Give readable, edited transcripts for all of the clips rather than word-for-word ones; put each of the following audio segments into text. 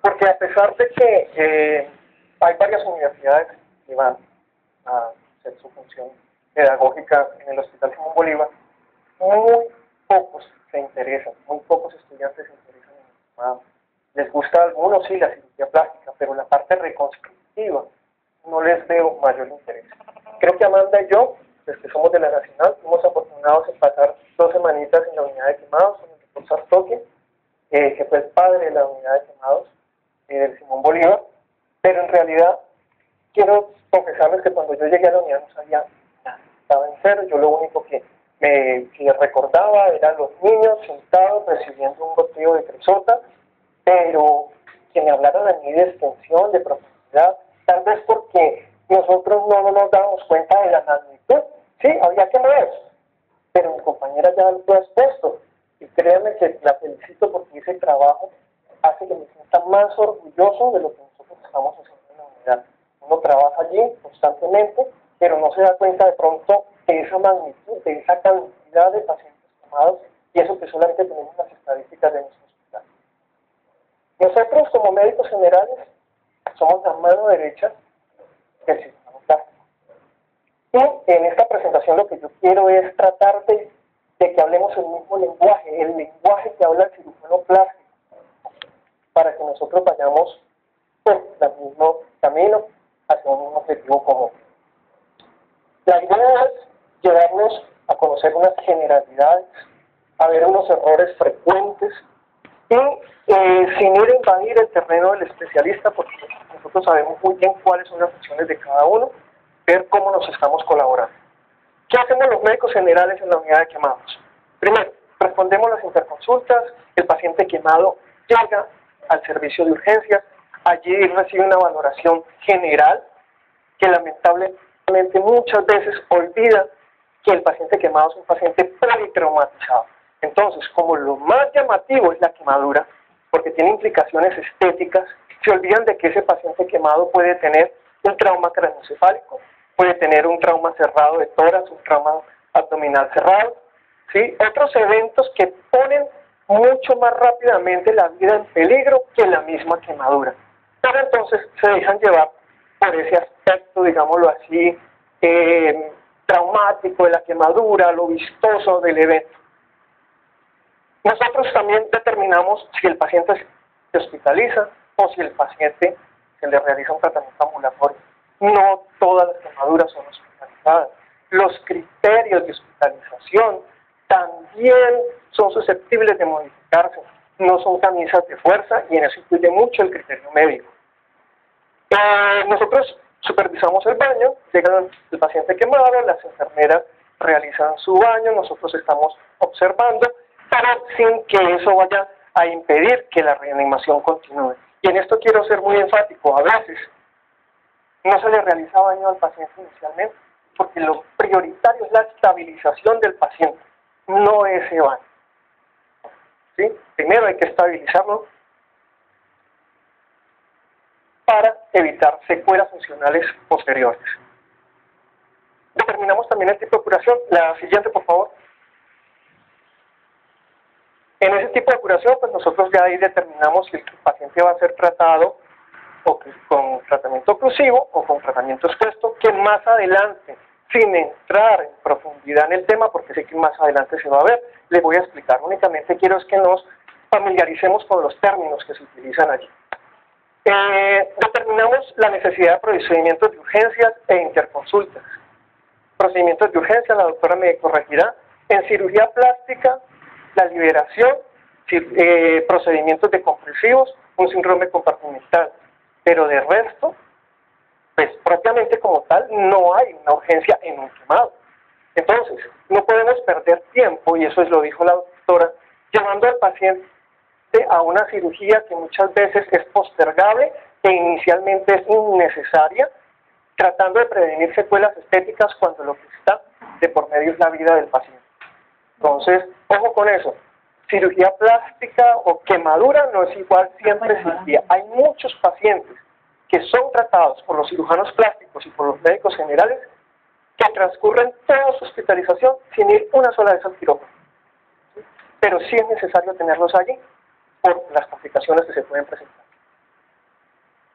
Porque a pesar de que hay varias universidades que van a hacer su función pedagógica en el Hospital Simón Bolívar, muy pocos se interesan, muy pocos estudiantes se interesan en el diplomado. Les gusta a algunos, sí, la cirugía plástica, pero la parte reconstructiva no les veo mayor interés. Creo que Amanda y yo, desde que somos de la Nacional, fuimos afortunados en pasar 2 semanitas en la unidad de quemados con el doctor Sartoque, que fue el padre de la unidad de quemados del Simón Bolívar, pero en realidad quiero confesarles que cuando yo llegué a la unidad no sabía nada, estaba en cero. Yo lo único que recordaba eran los niños sentados recibiendo un goteo de cresota, pero que me hablaran a mí de extensión, de profundidad, tal vez porque nosotros no nos dábamos cuenta de la magnitud. Sí, había quemados, pero mi compañera ya lo ha expuesto, y créanme que la felicito porque ese trabajo hace que me sienta más orgulloso de lo que nosotros estamos haciendo en la unidad. Uno trabaja allí constantemente, pero no se da cuenta de pronto de esa magnitud, de esa cantidad de pacientes quemados, y eso que solamente tenemos las estadísticas de nuestro hospital. Nosotros, como médicos generales, somos la mano derecha del cirujano plástico. Y en esta presentación lo que yo quiero es tratar de que hablemos el mismo lenguaje, el lenguaje que habla el cirujano plástico, para que nosotros vayamos por el mismo camino hacia un mismo objetivo común. La idea es llevarnos a conocer unas generalidades, a ver unos errores frecuentes y sin ir a invadir el terreno del especialista, porque nosotros sabemos muy bien cuáles son las funciones de cada uno, ver cómo nos estamos colaborando. ¿Qué hacemos los médicos generales en la unidad de quemados? Primero, respondemos las interconsultas, el paciente quemado llega al servicio de urgencias, allí recibe una valoración general que lamentablemente muchas veces olvida que el paciente quemado es un paciente politraumatizado. Entonces, como lo más llamativo es la quemadura, porque tiene implicaciones estéticas, se olvidan de que ese paciente quemado puede tener un trauma craneoencefálico, puede tener un trauma cerrado de tórax, un trauma abdominal cerrado, ¿sí? Otros eventos que ponen mucho más rápidamente la vida en peligro que la misma quemadura. Pero entonces se dejan llevar por ese aspecto, digámoslo así, traumático de la quemadura, lo vistoso del evento. Nosotros también determinamos si el paciente se hospitaliza o si el paciente se le realiza un tratamiento ambulatorio. No todas las quemaduras son hospitalizadas. Los criterios de hospitalización también son susceptibles de modificarse. No son camisas de fuerza y en eso influye mucho el criterio médico. Nosotros supervisamos el baño, llega el paciente quemado, las enfermeras realizan su baño, nosotros estamos observando, pero sin que eso vaya a impedir que la reanimación continúe. Y en esto quiero ser muy enfático, a veces no se le realiza baño al paciente inicialmente, porque lo prioritario es la estabilización del paciente, no ese baño. ¿Sí? Primero hay que estabilizarlo para evitar secuelas funcionales posteriores. Determinamos también el tipo de curación. La siguiente, por favor. En ese tipo de curación, pues nosotros ya ahí determinamos si el paciente va a ser tratado o con tratamiento oclusivo o con tratamiento expuesto, que más adelante, sin entrar en profundidad en el tema, porque sé que más adelante se va a ver, le voy a explicar. Únicamente quiero es que nos familiaricemos con los términos que se utilizan allí. Determinamos la necesidad de procedimientos de urgencias e interconsultas. Procedimientos de urgencia, la doctora me corregirá. En cirugía plástica, la liberación, procedimientos decompresivos, un síndrome compartimental. Pero de resto, pues propiamente como tal, no hay una urgencia en un quemado. Entonces, no podemos perder tiempo, y eso lo dijo la doctora, llevando al paciente a una cirugía que muchas veces es postergable e inicialmente es innecesaria, tratando de prevenir secuelas estéticas cuando lo que está de por medio es la vida del paciente. Entonces, ojo con eso. Cirugía plástica o quemadura no es igual siempre cirugía. Hay muchos pacientes que son tratados por los cirujanos plásticos y por los médicos generales que transcurren toda su hospitalización sin ir una sola vez al quirófano. Pero sí es necesario tenerlos allí. por las complicaciones que se pueden presentar.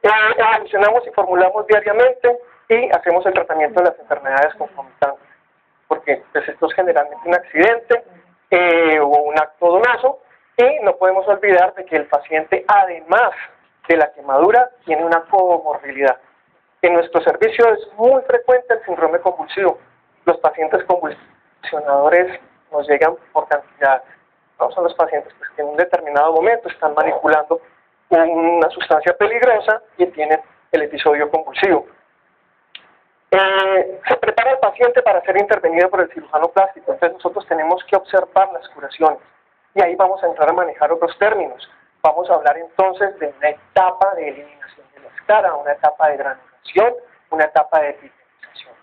Analizamos y formulamos diariamente y hacemos el tratamiento de las enfermedades concomitantes, porque pues, esto es generalmente un accidente o un acto doloso, y no podemos olvidar de que el paciente, además de la quemadura, tiene una comorbilidad. En nuestro servicio es muy frecuente el síndrome convulsivo. Los pacientes convulsionadores nos llegan por cantidad. ¿No? Son los pacientes pues, que en un determinado momento están manipulando una sustancia peligrosa y tienen el episodio convulsivo. Se prepara el paciente para ser intervenido por el cirujano plástico, entonces nosotros tenemos que observar las curaciones y ahí vamos a entrar a manejar otros términos. Vamos a hablar entonces de una etapa de eliminación de la escara, una etapa de granulación, una etapa de epitelización.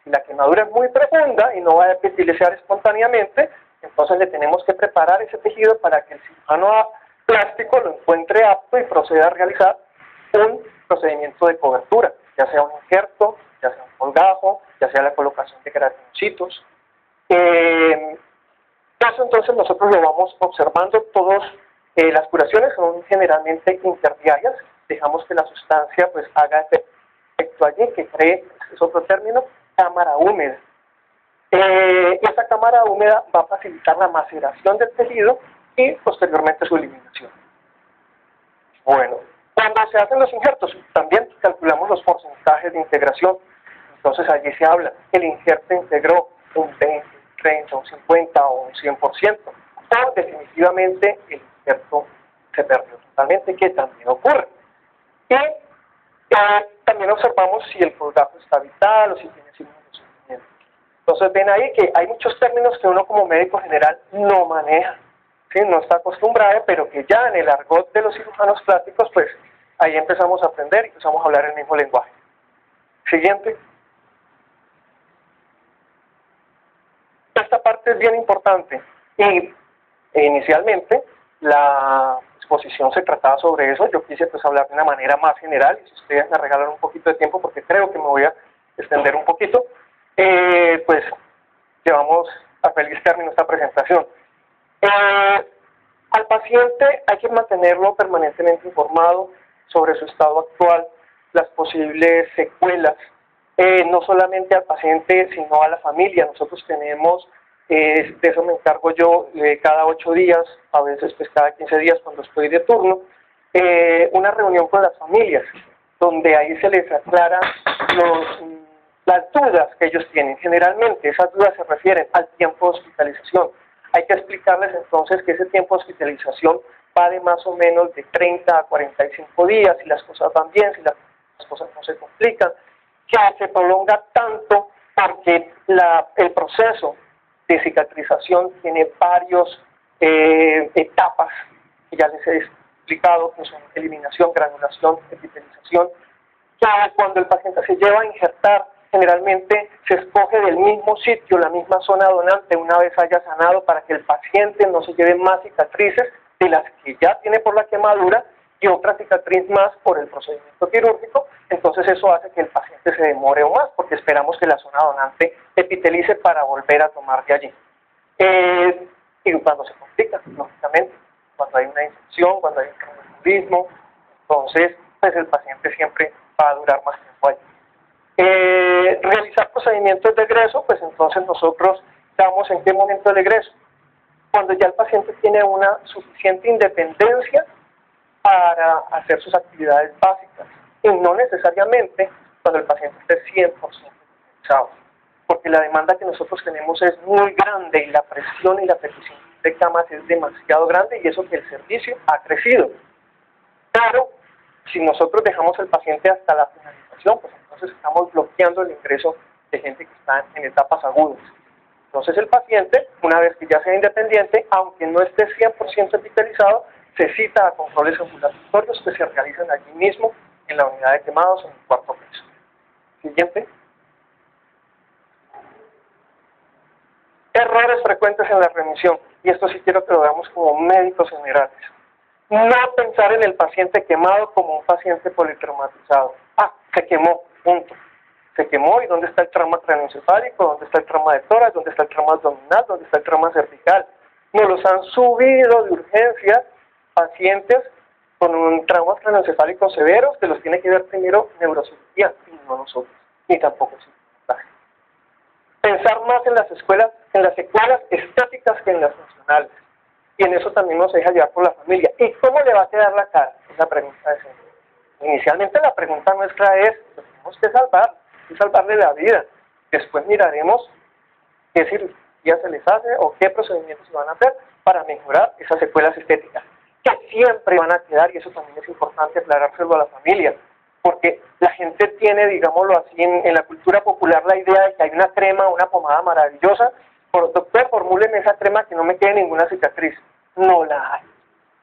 Si la quemadura es muy profunda y no va a epitelizar espontáneamente, entonces le tenemos que preparar ese tejido para que el cirujano plástico lo encuentre apto y proceda a realizar un procedimiento de cobertura, ya sea un injerto, ya sea un colgajo, ya sea la colocación de queratinocitos. Eso entonces nosotros lo vamos observando todos. Las curaciones son generalmente interdiarias, dejamos que la sustancia pues haga efecto allí, que cree, es otro término, cámara húmeda. Esa cámara húmeda va a facilitar la maceración del tejido y posteriormente su eliminación. Bueno, cuando se hacen los injertos, también calculamos los porcentajes de integración. Entonces allí se habla, el injerto integró un 20, 30, un 50 o un 100%, o definitivamente el injerto se perdió totalmente, que también ocurre. Y también observamos si el colgajo está vital o si tiene signos de sufrimiento. Entonces ven ahí que hay muchos términos que uno como médico general no maneja, ¿sí? No está acostumbrado, pero que ya en el argot de los cirujanos plásticos, pues ahí empezamos a aprender y empezamos a hablar el mismo lenguaje. Siguiente. Esta parte es bien importante y inicialmente la exposición se trataba sobre eso. Yo quise pues hablar de una manera más general y si ustedes me regalan un poquito de tiempo porque creo que me voy a extender un poquito, pues llevamos a feliz término esta presentación. Al paciente hay que mantenerlo permanentemente informado sobre su estado actual, las posibles secuelas, no solamente al paciente sino a la familia. Nosotros tenemos, de eso me encargo yo, cada 8 días, a veces pues cada 15 días cuando estoy de turno, una reunión con las familias, donde ahí se les aclara las dudas que ellos tienen. Generalmente esas dudas se refieren al tiempo de hospitalización. Hay que explicarles entonces que ese tiempo de hospitalización va de más o menos de 30 a 45 días, si las cosas van bien, si las cosas no se complican, que se prolonga tanto porque el proceso de cicatrización tiene varias etapas que ya les he explicado, que son eliminación, granulación, epitelización. Ya cuando el paciente se lleva a injertar, generalmente se escoge del mismo sitio, la misma zona donante, una vez haya sanado, para que el paciente no se lleve más cicatrices de las que ya tiene por la quemadura y otra cicatriz más por el procedimiento quirúrgico. Entonces eso hace que el paciente se demore aún más, porque esperamos que la zona donante epitelice para volver a tomar de allí. Y cuando se complica, lógicamente, cuando hay una infección, cuando hay un traumatismo, entonces pues el paciente siempre va a durar más tiempo allí. Realizar procedimientos de egreso, pues entonces nosotros damos en qué momento el egreso, cuando ya el paciente tiene una suficiente independencia para hacer sus actividades básicas, y no necesariamente cuando el paciente esté 100% utilizado, porque la demanda que nosotros tenemos es muy grande y la presión y la petición de camas es demasiado grande, y eso que el servicio ha crecido. Pero si nosotros dejamos al paciente hasta la finalización, pues entonces estamos bloqueando el ingreso de gente que está en etapas agudas. Entonces el paciente, una vez que ya sea independiente, aunque no esté 100% epitalizado, se cita a controles ambulatorios que se realizan allí mismo en la unidad de quemados en el cuarto piso. Siguiente. Errores frecuentes en la remisión, y esto sí quiero que lo veamos como médicos generales. No pensar en el paciente quemado como un paciente politraumatizado. Se quemó, punto. Se quemó, ¿y dónde está el trauma craneoencefálico? ¿Dónde está el trauma de tórax? ¿Dónde está el trauma abdominal? ¿Dónde está el trauma cervical? Nos los han subido de urgencia pacientes con traumas craneoencefálicos severos que los tiene que ver primero neurocirugía y no nosotros, ni tampoco psicología. Pensar más en las escuelas, en las secuelas estéticas que en las funcionales. Y en eso también nos deja llevar por la familia. ¿Y cómo le va a quedar la cara? Es la pregunta de siempre. Inicialmente la pregunta nuestra es, tenemos que salvarle la vida. Después miraremos qué cirugía se les hace o qué procedimientos se van a hacer para mejorar esas secuelas estéticas, que siempre van a quedar, y eso también es importante aclarárselo a la familia, porque la gente tiene, digámoslo así, en la cultura popular la idea de que hay una crema, una pomada maravillosa. Por doctor, formúleme esa crema que no me quede ninguna cicatriz. No la hay,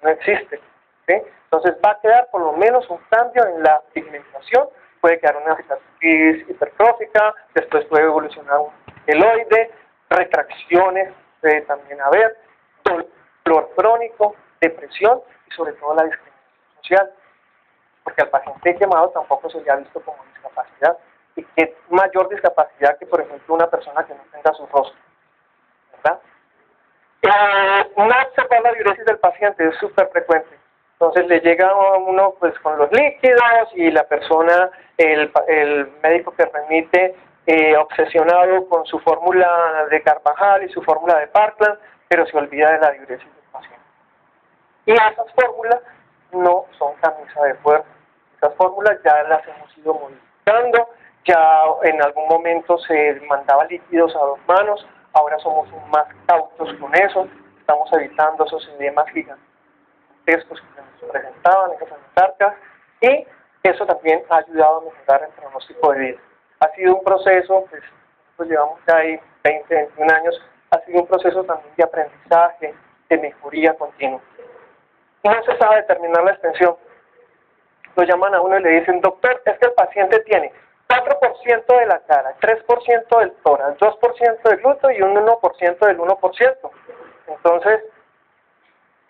no existe. ¿Sí? Entonces va a quedar por lo menos un cambio en la pigmentación, puede quedar una cicatriz hipertrófica, después puede evolucionar un queloide, retracciones puede también haber, dolor crónico, depresión y sobre todo la discriminación social, porque al paciente quemado tampoco se le ha visto como discapacidad, y qué mayor discapacidad que por ejemplo una persona que no tenga su rostro, ¿verdad? No observar la diuresis del paciente es súper frecuente. Entonces le llega a uno pues con los líquidos y la persona, el médico que remite, obsesionado con su fórmula de Carvajal y su fórmula de Parkland, pero se olvida de la diuresis del paciente. Y esas fórmulas no son camisa de fuerza. Esas fórmulas ya las hemos ido modificando, ya en algún momento se mandaba líquidos a 2 manos, ahora somos más cautos con eso, estamos evitando esos edemas gigantescos que nos presentaban, esas anarcas, y eso también ha ayudado a mejorar el pronóstico de vida. Ha sido un proceso, pues nosotros llevamos ya ahí 20, 21 años, ha sido un proceso también de aprendizaje, de mejoría continua. No se sabe determinar la extensión. Lo llaman a uno y le dicen, doctor, es que el paciente tiene 4% de la cara, 3% del tórax, 2% del glúteo y un 1% del 1%. Entonces,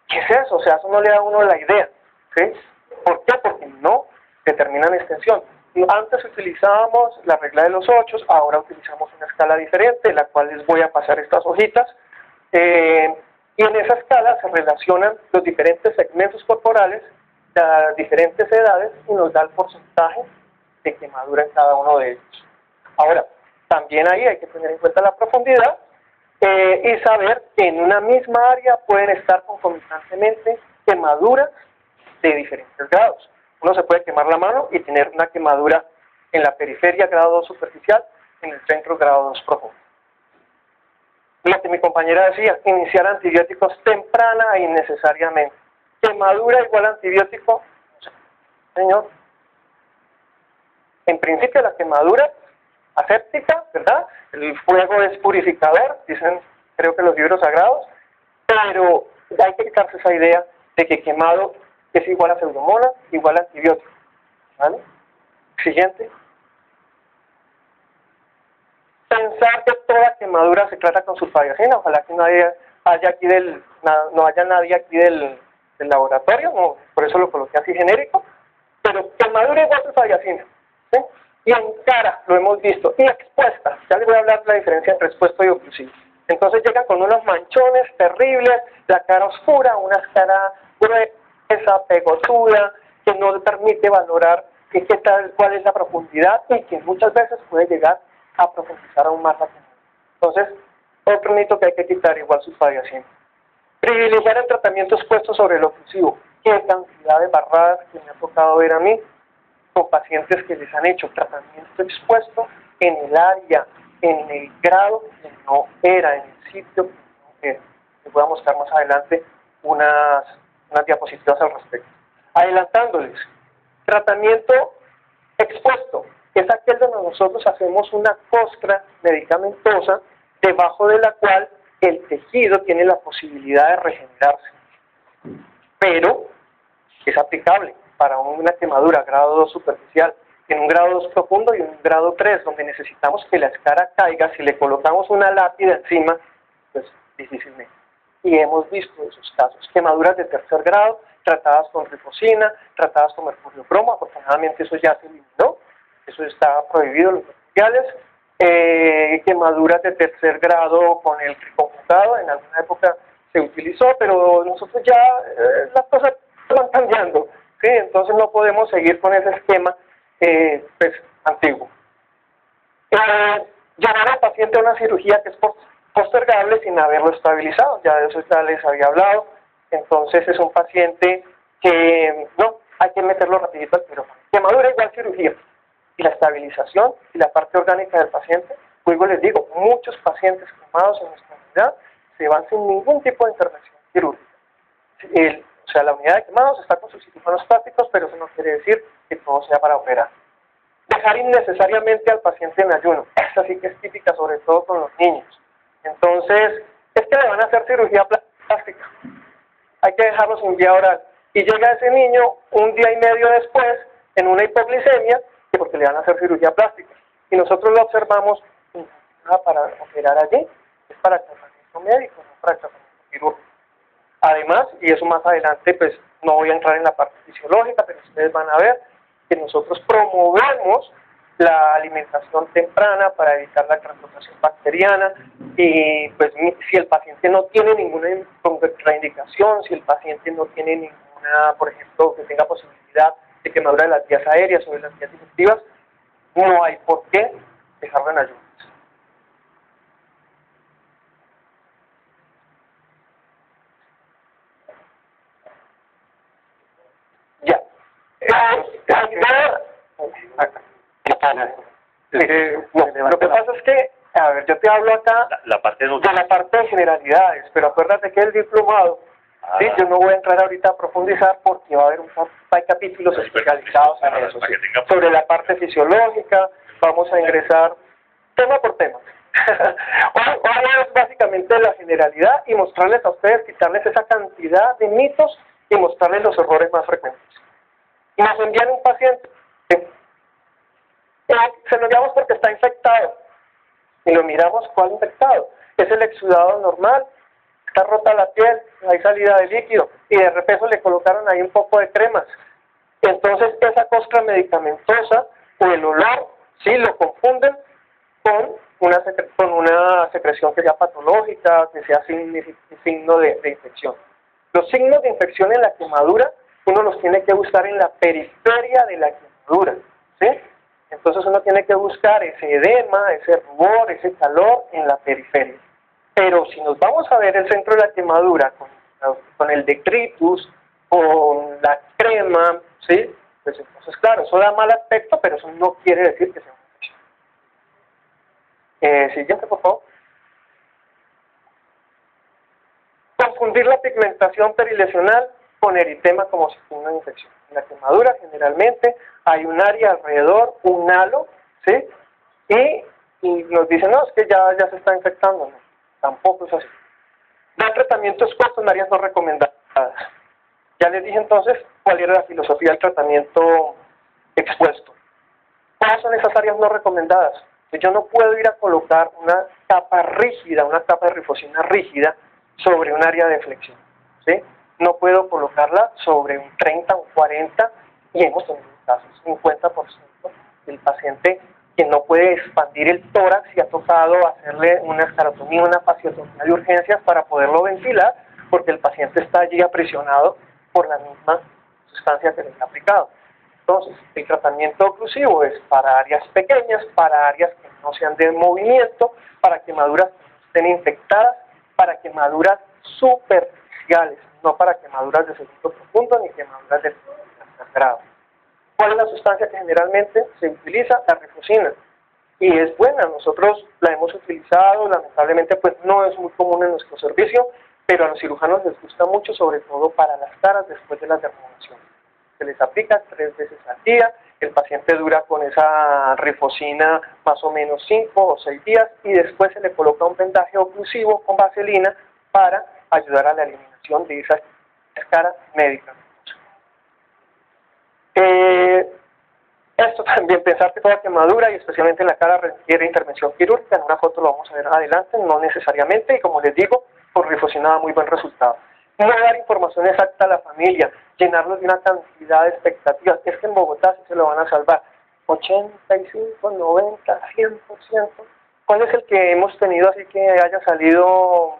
¿qué es eso? O sea, eso no le da a uno la idea. ¿Sí? ¿Por qué? Porque no determinan extensión. Antes utilizábamos la regla de los 8, ahora utilizamos una escala diferente, la cual les voy a pasar estas hojitas. Y en esa escala se relacionan los diferentes segmentos corporales, las diferentes edades, y nos da el porcentaje de quemadura en cada uno de ellos. Ahora, también ahí hay que tener en cuenta la profundidad y saber que en una misma área pueden estar concomitantemente quemaduras de diferentes grados. Uno se puede quemar la mano y tener una quemadura en la periferia grado 2 superficial, en el centro grado 2 profundo. Lo que mi compañera decía, iniciar antibióticos temprana e innecesariamente. ¿Quemadura igual a antibiótico? Señor. En principio la quemadura aséptica, ¿verdad? El fuego es purificador, dicen creo que los libros sagrados, pero hay que quitarse esa idea de que quemado es igual a pseudomonas, igual a antibiótico. ¿Vale? Siguiente. Pensar que toda quemadura se trata con sulfadiazina, ojalá que no haya nadie aquí del laboratorio, no, por eso lo coloqué así genérico, pero quemadura igual a sulfadiazina, ¿sí? Y en cara, lo hemos visto, y expuesta, ya les voy a hablar de la diferencia entre expuesto y oclusivo. Entonces llegan con unos manchones terribles, la cara oscura, una cara gruesa, pegotuda, que no le permite valorar cuál es la profundidad y que muchas veces puede llegar a profundizar aún más la quemadura. Entonces, otro mito que hay que quitar, igual sulfadiazina. Privilegiar el tratamiento expuesto sobre el oclusivo. Qué cantidad de barradas que me ha tocado ver a mí con pacientes que les han hecho tratamiento expuesto en el área, en el grado que no era, en el sitio que no era. Les voy a mostrar más adelante unas diapositivas al respecto. Adelantándoles, tratamiento expuesto es aquel donde nosotros hacemos una costra medicamentosa debajo de la cual el tejido tiene la posibilidad de regenerarse, pero es aplicable para una quemadura grado 2 superficial, en un grado 2 profundo y un grado 3, donde necesitamos que la escara caiga. Si le colocamos una lápida encima, pues difícilmente. Y hemos visto esos casos, quemaduras de tercer grado, tratadas con rifocina, tratadas con mercurio cromo, afortunadamente eso ya se eliminó, eso está prohibido en los hospitales. Quemaduras de tercer grado con el triconjugado, en alguna época se utilizó, pero nosotros ya las cosas van cambiando, ¿sí? Entonces no podemos seguir con ese esquema pues, antiguo. Llevar al paciente a una cirugía que es postergable sin haberlo estabilizado, ya de eso ya les había hablado. Entonces es un paciente que no, hay que meterlo rapidito al quirófano. Quemadura igual cirugía. Y la estabilización y la parte orgánica del paciente, luego les digo, muchos pacientes quemados en nuestra unidad se van sin ningún tipo de intervención quirúrgica. O sea, la unidad de quemados está con sus cirujanos plásticos, pero eso no quiere decir que todo sea para operar. Dejar innecesariamente al paciente en ayuno, esta sí que es típica, sobre todo con los niños. Entonces, es que le van a hacer cirugía plástica, hay que dejarlo sin vía oral. Y llega ese niño un día y medio después en una hipoglicemia, porque le van a hacer cirugía plástica. Y nosotros lo observamos para operar allí, es para tratamiento médico, no para tratamiento quirúrgico. Además, y eso más adelante, pues no voy a entrar en la parte fisiológica, pero ustedes van a ver que nosotros promovemos la alimentación temprana para evitar la translocación bacteriana y pues si el paciente no tiene ninguna contraindicación, si el paciente no tiene ninguna, por ejemplo, que tenga posibilidad de quemadura de las vías aéreas o de las vías digestivas, no hay por qué dejarlo en ayunas. Ya. Lo que pasa es que, a ver, yo te hablo acá la parte de la parte de generalidades, pero acuérdate que el diplomado, ¿sí? Yo no voy a entrar ahorita a profundizar porque va a haber hay capítulos especializados en eso, ¿sí? Sobre la parte fisiológica, vamos a ingresar tema por tema. Hoy es básicamente la generalidad y mostrarles a ustedes, quitarles esa cantidad de mitos y mostrarles los errores más frecuentes. Y nos envían un paciente, ¿sí? Se lo enviamos porque está infectado y lo miramos cuál infectado. Es el exudado normal, está rota la piel, hay salida de líquido y de repente le colocaron ahí un poco de cremas. Entonces esa costra medicamentosa o el olor, sí, lo confunden con una secreción que sea patológica, que sea signo de infección. Los signos de infección en la quemadura uno los tiene que buscar en la periferia de la quemadura, ¿sí? Entonces uno tiene que buscar ese edema, ese rubor, ese calor en la periferia. Pero si nos vamos a ver el centro de la quemadura con el detritus, con la crema, ¿sí? Pues entonces claro, eso da mal aspecto, pero eso no quiere decir que sea una infección. Siguiente, por favor. Confundir la pigmentación perilesional con eritema como si fuera una infección. En la quemadura generalmente hay un área alrededor, un halo, ¿sí? Y nos dicen, no, es que ya se está infectando. No, tampoco es así. Dar tratamientos cortos en áreas no recomendadas. Ya les dije entonces cuál era la filosofía del tratamiento expuesto. ¿Cuáles son esas áreas no recomendadas? Yo no puedo ir a colocar una capa rígida, una capa de rifocina rígida sobre un área de flexión, ¿sí? No puedo colocarla sobre un 30 o 40 y hemos tenido casos, 50% del paciente que no puede expandir el tórax y ha tocado hacerle una escarotomía, una fasciotomía de urgencias para poderlo ventilar porque el paciente está allí aprisionado por la misma sustancia que le ha aplicado. Entonces, el tratamiento oclusivo es para áreas pequeñas, para áreas que no sean de movimiento, para quemaduras que no estén infectadas, para quemaduras superficiales, no para quemaduras de segundo profundo ni quemaduras de tercer grado. ¿Cuál es la sustancia que generalmente se utiliza? La rifocina. Y es buena, nosotros la hemos utilizado, lamentablemente pues no es muy común en nuestro servicio, pero a los cirujanos les gusta mucho, sobre todo para las caras después de la dermogación. Se les aplica 3 veces al día, el paciente dura con esa rifocina más o menos 5 o 6 días y después se le coloca un vendaje oclusivo con vaselina para ayudar a la eliminación de esa escara médica. Esto también, pensar que toda quemadura y especialmente en la cara requiere intervención quirúrgica, en una foto lo vamos a ver adelante, no necesariamente, y como les digo, con rifocina da muy buen resultado. No dar información exacta a la familia, llenarlos de una cantidad de expectativas, es que en Bogotá sí se lo van a salvar, 85, 90, 100%. ¿Cuál es el que hemos tenido así que haya salido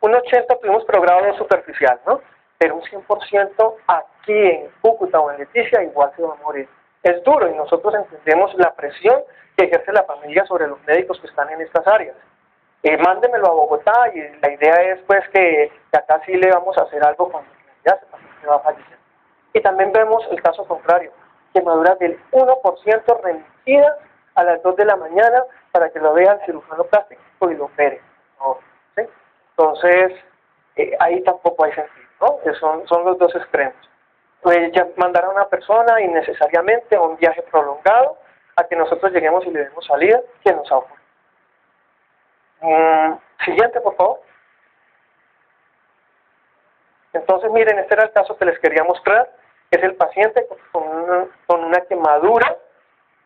un 80% tuvimos progrado superficial, ¿no? Pero un 100% aquí en Cúcuta o en Leticia igual se va a morir. Es duro y nosotros entendemos la presión que ejerce la familia sobre los médicos que están en estas áreas. Mándemelo a Bogotá y la idea es pues que acá sí le vamos a hacer algo cuando ya se va a fallecer. Y también vemos el caso contrario, quemaduras del 1% remitidas a las 2 de la mañana para que lo vea el cirujano plástico y lo opere. ¿No? ¿Sí? Entonces, ahí tampoco hay sentido, ¿no? Son los dos extremos. Pues ya mandar a una persona innecesariamente a un viaje prolongado a que nosotros lleguemos y le demos salida, que nos ha ocurrido. Siguiente, por favor. Entonces, miren, este era el caso que les quería mostrar. Es el paciente con una quemadura.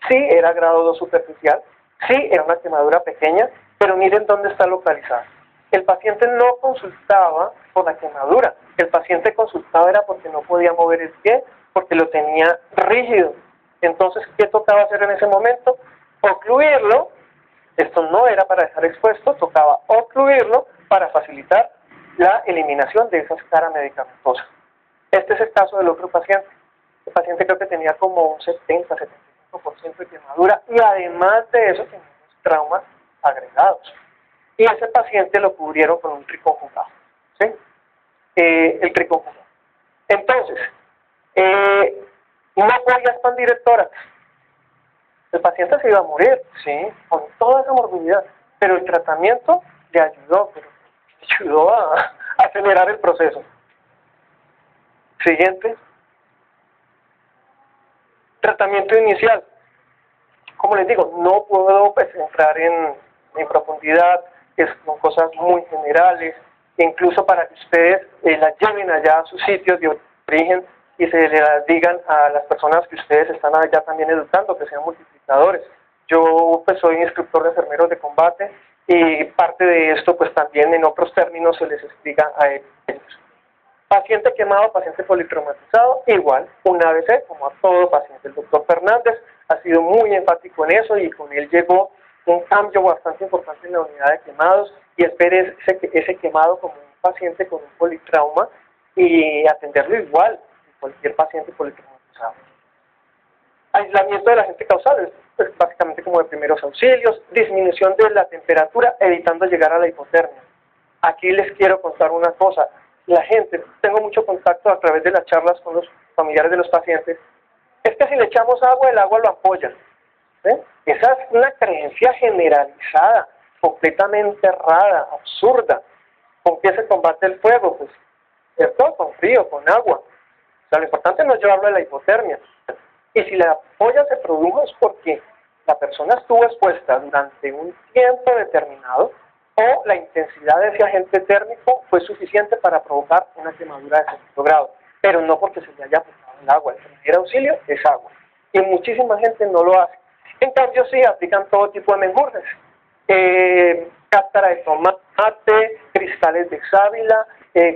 Sí, era grado 2 superficial. Sí, era una quemadura pequeña, pero miren dónde está localizada. El paciente no consultaba por la quemadura. El paciente consultaba era porque no podía mover el pie, porque lo tenía rígido. Entonces, ¿qué tocaba hacer en ese momento? Ocluirlo. Esto no era para dejar expuesto, tocaba ocluirlo para facilitar la eliminación de esa escara medicamentosa. Este es el caso del otro paciente. El paciente creo que tenía como un 70-75% de quemadura y además de eso tenía unos traumas agregados. Y ese paciente lo cubrieron con un triconjugado. ¿Sí? El triconjugado. Entonces, no podía expandir el tórax. El paciente se iba a morir, sí, con toda esa morbilidad, pero el tratamiento le ayudó, a acelerar el proceso. Siguiente. Tratamiento inicial. Como les digo, no puedo entrar en profundidad, son cosas muy generales, incluso para que ustedes las lleven allá a sus sitios de origen y se les digan a las personas que ustedes están allá también educando, que sean multiplicadores. Yo pues soy instructor de enfermeros de combate y parte de esto pues también en otros términos se les explica a ellos. Paciente quemado, paciente politraumatizado, igual, un ABC como a todo paciente. El doctor Fernández ha sido muy enfático en eso y con él llegó un cambio bastante importante en la unidad de quemados y es ver ese quemado como un paciente con un politrauma y atenderlo igual cualquier paciente politraumatizado. Aislamiento del agente causal, es básicamente como de primeros auxilios, disminución de la temperatura, evitando llegar a la hipotermia. Aquí les quiero contar una cosa, la gente, tengo mucho contacto a través de las charlas con los familiares de los pacientes, es que si le echamos agua, el agua lo ampolla. Esa es una creencia generalizada, completamente errada, absurda. ¿Con qué se combate el fuego? Pues, ¿cierto? Con frío, con agua. O sea, lo importante no es llevarlo a la hipotermia. Y si la ampolla se produjo es porque la persona estuvo expuesta durante un tiempo determinado o la intensidad de ese agente térmico fue suficiente para provocar una quemadura de segundo grado, pero no porque se le haya aplicado el agua. El primer auxilio es agua. Y muchísima gente no lo hace. En cambio, sí, aplican todo tipo de menjurjes. Cáscara de tomate, cristales de sábila,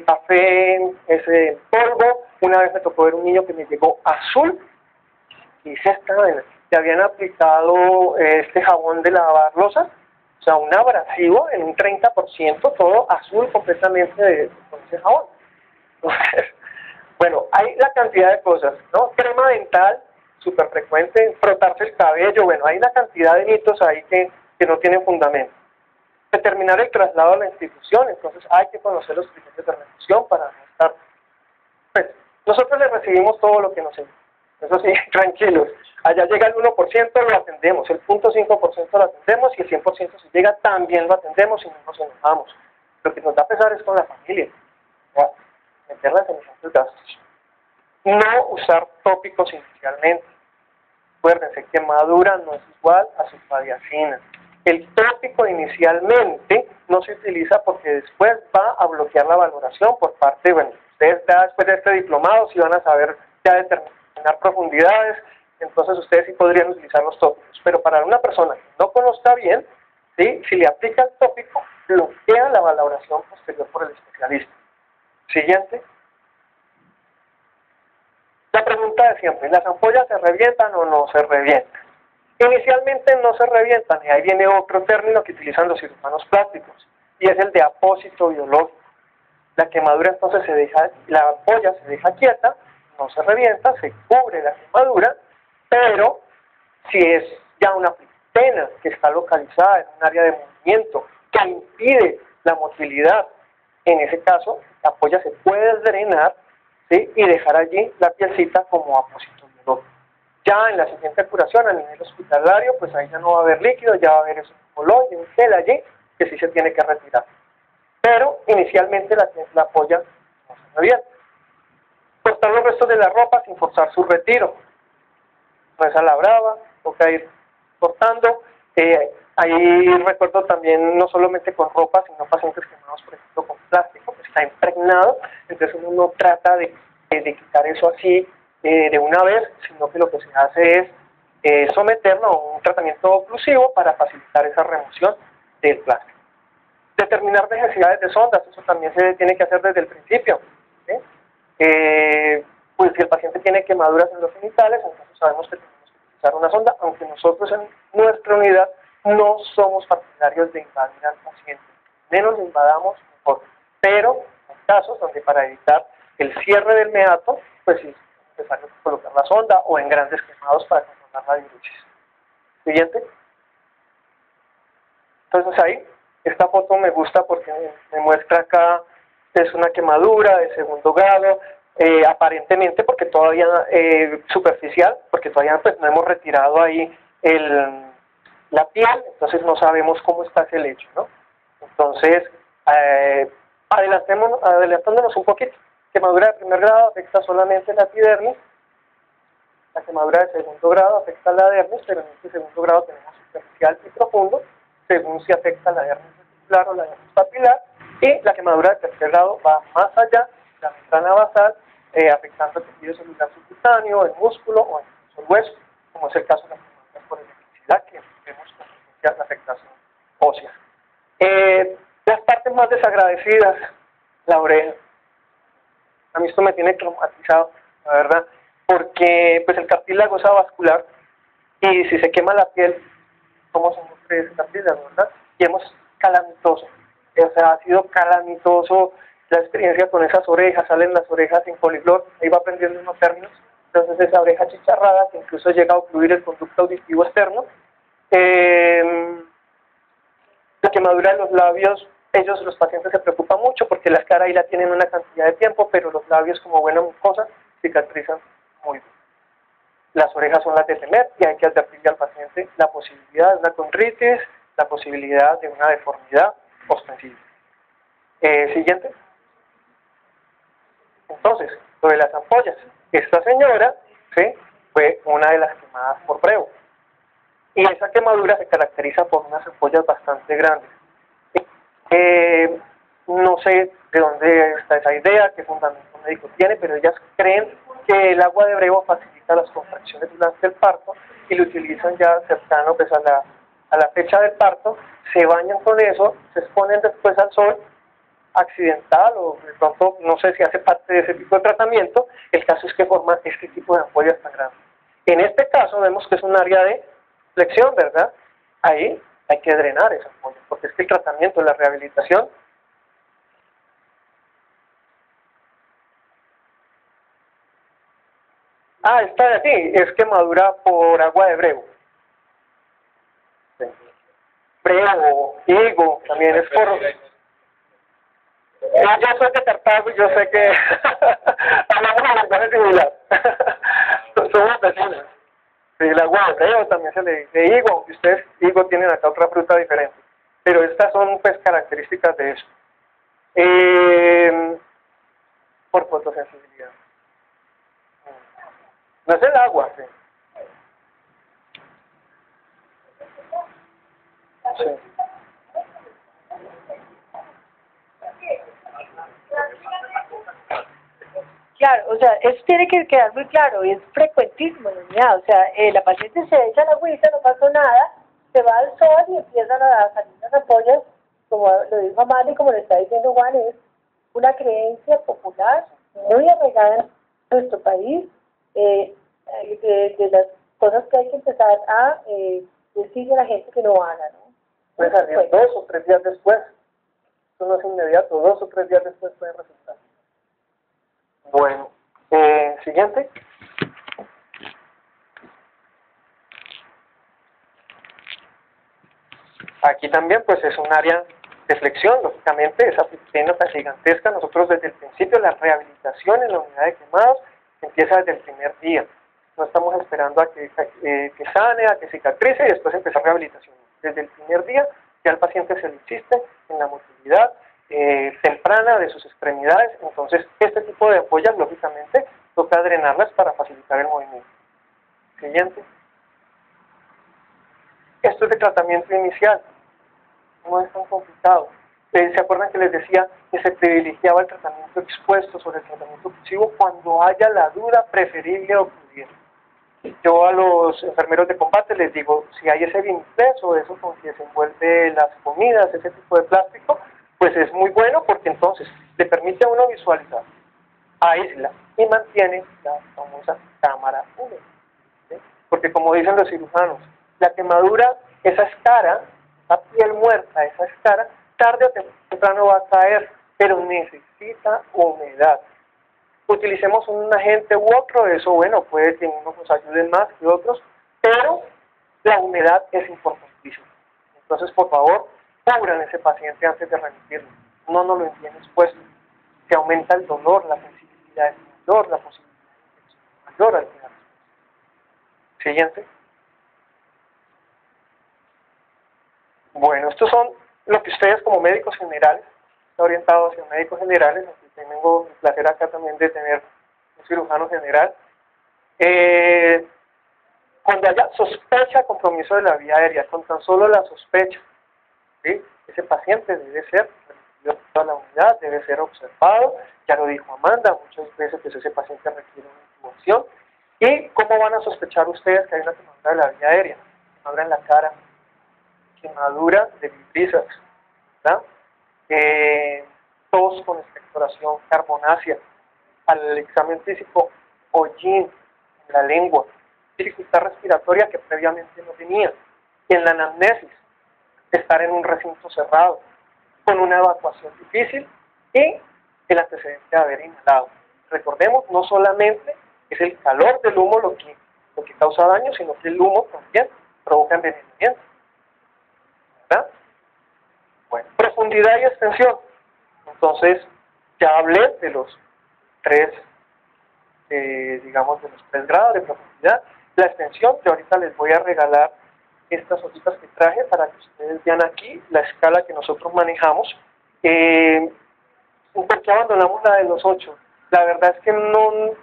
café ese polvo. Una vez me tocó ver un niño que me llegó azul y se habían aplicado este jabón de lavar loza, o sea, un abrasivo en un 30%, todo azul completamente con ese jabón. Entonces, bueno, hay la cantidad de cosas, ¿no? Crema dental, súper frecuente, frotarse el cabello, bueno, hay una cantidad de mitos ahí que no tienen fundamento. Determinar el traslado a la institución, entonces hay que conocer los criterios de recepción para no estar... Pues, nosotros le recibimos todo lo que nos envía. Eso sí, tranquilos. Allá llega el 1%, lo atendemos, el 0.5% lo atendemos y el 100% si llega también lo atendemos y no nos enojamos. Lo que nos da pesar es con la familia. ¿Ya? Meterlas en esos gastos. No usar tópicos inicialmente. Acuérdense, quemadura no es igual a sulfadiazina. El tópico inicialmente no se utiliza porque después va a bloquear la valoración por parte, bueno, ustedes ya después de este diplomado sí van a saber ya determinar profundidades, entonces ustedes sí podrían utilizar los tópicos, pero para una persona que no conozca bien, ¿sí? Si le aplica el tópico, bloquea la valoración posterior por el especialista. Siguiente. La pregunta de siempre, ¿las ampollas se revientan o no se revientan? Inicialmente no se revientan, y ahí viene otro término que utilizan los cirujanos plásticos, y es el de apósito biológico. La quemadura entonces se deja, la ampolla se deja quieta, no se revienta, se cubre la quemadura, pero si es ya una pena que está localizada en un área de movimiento que impide la motilidad, en ese caso la ampolla se puede drenar, ¿sí? Y dejar allí la pielcita como apósito biológico. Ya en la siguiente curación a nivel hospitalario, pues ahí ya no va a haber líquido, ya va a haber un coloide, un gel allí, que sí se tiene que retirar. Pero inicialmente la ampolla no se revierte. Cortar los restos de la ropa sin forzar su retiro. No es a la brava, toca ir cortando. Ahí recuerdo también, no solamente con ropa, sino pacientes quemados, por ejemplo, con plástico, que está impregnado, entonces uno no trata de quitar eso así de una vez, sino que lo que se hace es someterlo a un tratamiento oclusivo para facilitar esa remoción del plástico. Determinar necesidades de sondas, eso también se tiene que hacer desde el principio, ¿sí? Pues si el paciente tiene quemaduras en los genitales, entonces sabemos que tenemos que utilizar una sonda, aunque nosotros en nuestra unidad no somos partidarios de invadir al paciente. Menos invadamos, mejor. Pero en casos donde para evitar el cierre del meato, pues sí es necesario colocar la sonda o en grandes quemados para controlar la diuresis. Siguiente. Entonces ahí, esta foto me gusta porque me muestra acá, es una quemadura de segundo grado, aparentemente porque todavía superficial, porque todavía pues no hemos retirado ahí la piel, entonces no sabemos cómo está ese lecho, ¿no? Entonces, adelantándonos un poquito. Quemadura de primer grado afecta solamente la epidermis, la quemadura de segundo grado afecta la dermis, pero en este segundo grado tenemos superficial y profundo, según si afecta la dermis reticular o la dermis papilar, y la quemadura de tercer grado va más allá, la membrana basal, afectando el tejido celular subcutáneo, el músculo o incluso el hueso, como es el caso de las quemaduras por electricidad, que vemos con la afectación ósea. Las partes más desagradecidas, la oreja. A mí esto me tiene traumatizado, la verdad, porque pues el cartílago es avascular y si se quema la piel, ¿cómo se nutre ese cartílago, verdad? Y hemos calamitoso, o sea, ha sido calamitoso la experiencia con esas orejas, salen las orejas sin coliflor, ahí va aprendiendo unos términos, entonces esa oreja chicharrada que incluso llega a ocluir el conducto auditivo externo. La quemadura de los labios, los pacientes se preocupan mucho porque la cara ahí la tienen una cantidad de tiempo, pero los labios como buena mucosa cicatrizan muy bien. Las orejas son las de temer y hay que advertirle al paciente la posibilidad de una condritis, la posibilidad de una deformidad ostensible. Siguiente. Entonces, lo de las ampollas. Esta señora, ¿sí?, fue una de las quemadas por Brevo. Y esa quemadura se caracteriza por unas ampollas bastante grandes. No sé de dónde está esa idea, qué fundamento médico tiene, pero ellas creen que el agua de Brevo facilita las contracciones durante el parto y lo utilizan ya cercano pues, a la fecha del parto, se bañan con eso, se exponen después al sol, accidental o de pronto no sé si hace parte de ese tipo de tratamiento, el caso es que forma este tipo de ampollas tan grandes. En este caso vemos que es un área de flexión, ¿verdad? Ahí hay que drenar esa ampolla, porque es que el tratamiento, la rehabilitación, esta de aquí es quemadura por agua de Brevo. Sí. Brevo, higo, también es por... Yo soy de Cartago y yo sé que hablamos de lenguaje similar. Somos vecinos. Sí, el agua de Brevo también se le dice higo, aunque ustedes higo tienen acá otra fruta diferente. Pero estas son pues características de eso. Por fotosensibilidad. No es el agua, sí. Sí. Claro, o sea, eso tiene que quedar muy claro, y es frecuentísimo en la unidad, o sea, la paciente se echa la agüita, no pasó nada, se va al sol y empiezan a salir las ampollas, como lo dijo Amanda y como lo está diciendo Juan, es una creencia popular muy arraigada en nuestro país, de las cosas que hay que empezar a decirle a la gente que no haga, ¿no? Puede salir 2 o 3 días después. Esto no es inmediato, 2 o 3 días después pueden resultar. Bueno, siguiente. Aquí también pues es un área de flexión, lógicamente, esa pequeña tan gigantesca. Nosotros desde el principio la rehabilitación en la unidad de quemados empieza desde el primer día. No estamos esperando a que sane, a que cicatrice y después empezar rehabilitación. Desde el primer día ya al paciente se le insiste en la motilidad temprana de sus extremidades. Entonces este tipo de ampollas lógicamente toca drenarlas para facilitar el movimiento. Siguiente. Esto es de tratamiento inicial, no es tan complicado. ¿Se acuerdan que les decía que se privilegiaba el tratamiento expuesto sobre el tratamiento oclusivo cuando haya la duda preferible ocluir? Yo a los enfermeros de combate les digo, si hay ese viniplex o eso con que se envuelve las comidas, ese tipo de plástico, pues es muy bueno porque entonces le permite a uno visualizar, aísla y mantiene la famosa cámara húmeda. ¿Sí? Porque como dicen los cirujanos, la quemadura, esa escara, esa piel muerta, esa escara, tarde o temprano va a caer, pero necesita humedad. Utilicemos un agente u otro, eso bueno, puede que unos nos ayuden más que otros, pero la humedad es importantísima. Entonces, por favor, cubran a ese paciente antes de remitirlo. No nos lo envíen expuesto. Se aumenta el dolor, la sensibilidad es mayor, la posibilidad de infección es mayor al quedar. Siguiente. Bueno, estos son lo que ustedes como médicos generales, está orientado hacia médicos generales, aquí tengo el placer acá también de tener un cirujano general. Cuando haya sospecha, compromiso de la vía aérea, con tan solo la sospecha, ¿sí? Ese paciente debe ser remitido a la unidad, debe ser observado, ya lo dijo Amanda, muchas veces pues ese paciente requiere una intubación. ¿Y cómo van a sospechar ustedes que hay una quemadura de la vía aérea? Quemadura en la cara, quemadura de vibrisas, ¿verdad? Tos con expectoración carbonácea, al examen físico, hollín en la lengua, dificultad respiratoria que previamente no tenía, en la anamnesis, estar en un recinto cerrado, con una evacuación difícil y el antecedente de haber inhalado. Recordemos, no solamente es el calor del humo lo que causa daño, sino que el humo también provoca envenenamiento. ¿Verdad? Bueno, profundidad y extensión. Entonces, ya hablé de los tres, digamos, de los 3 grados de profundidad. La extensión, que ahorita les voy a regalar estas hojitas que traje para que ustedes vean aquí la escala que nosotros manejamos. ¿Por qué abandonamos la de los 8? La verdad es que no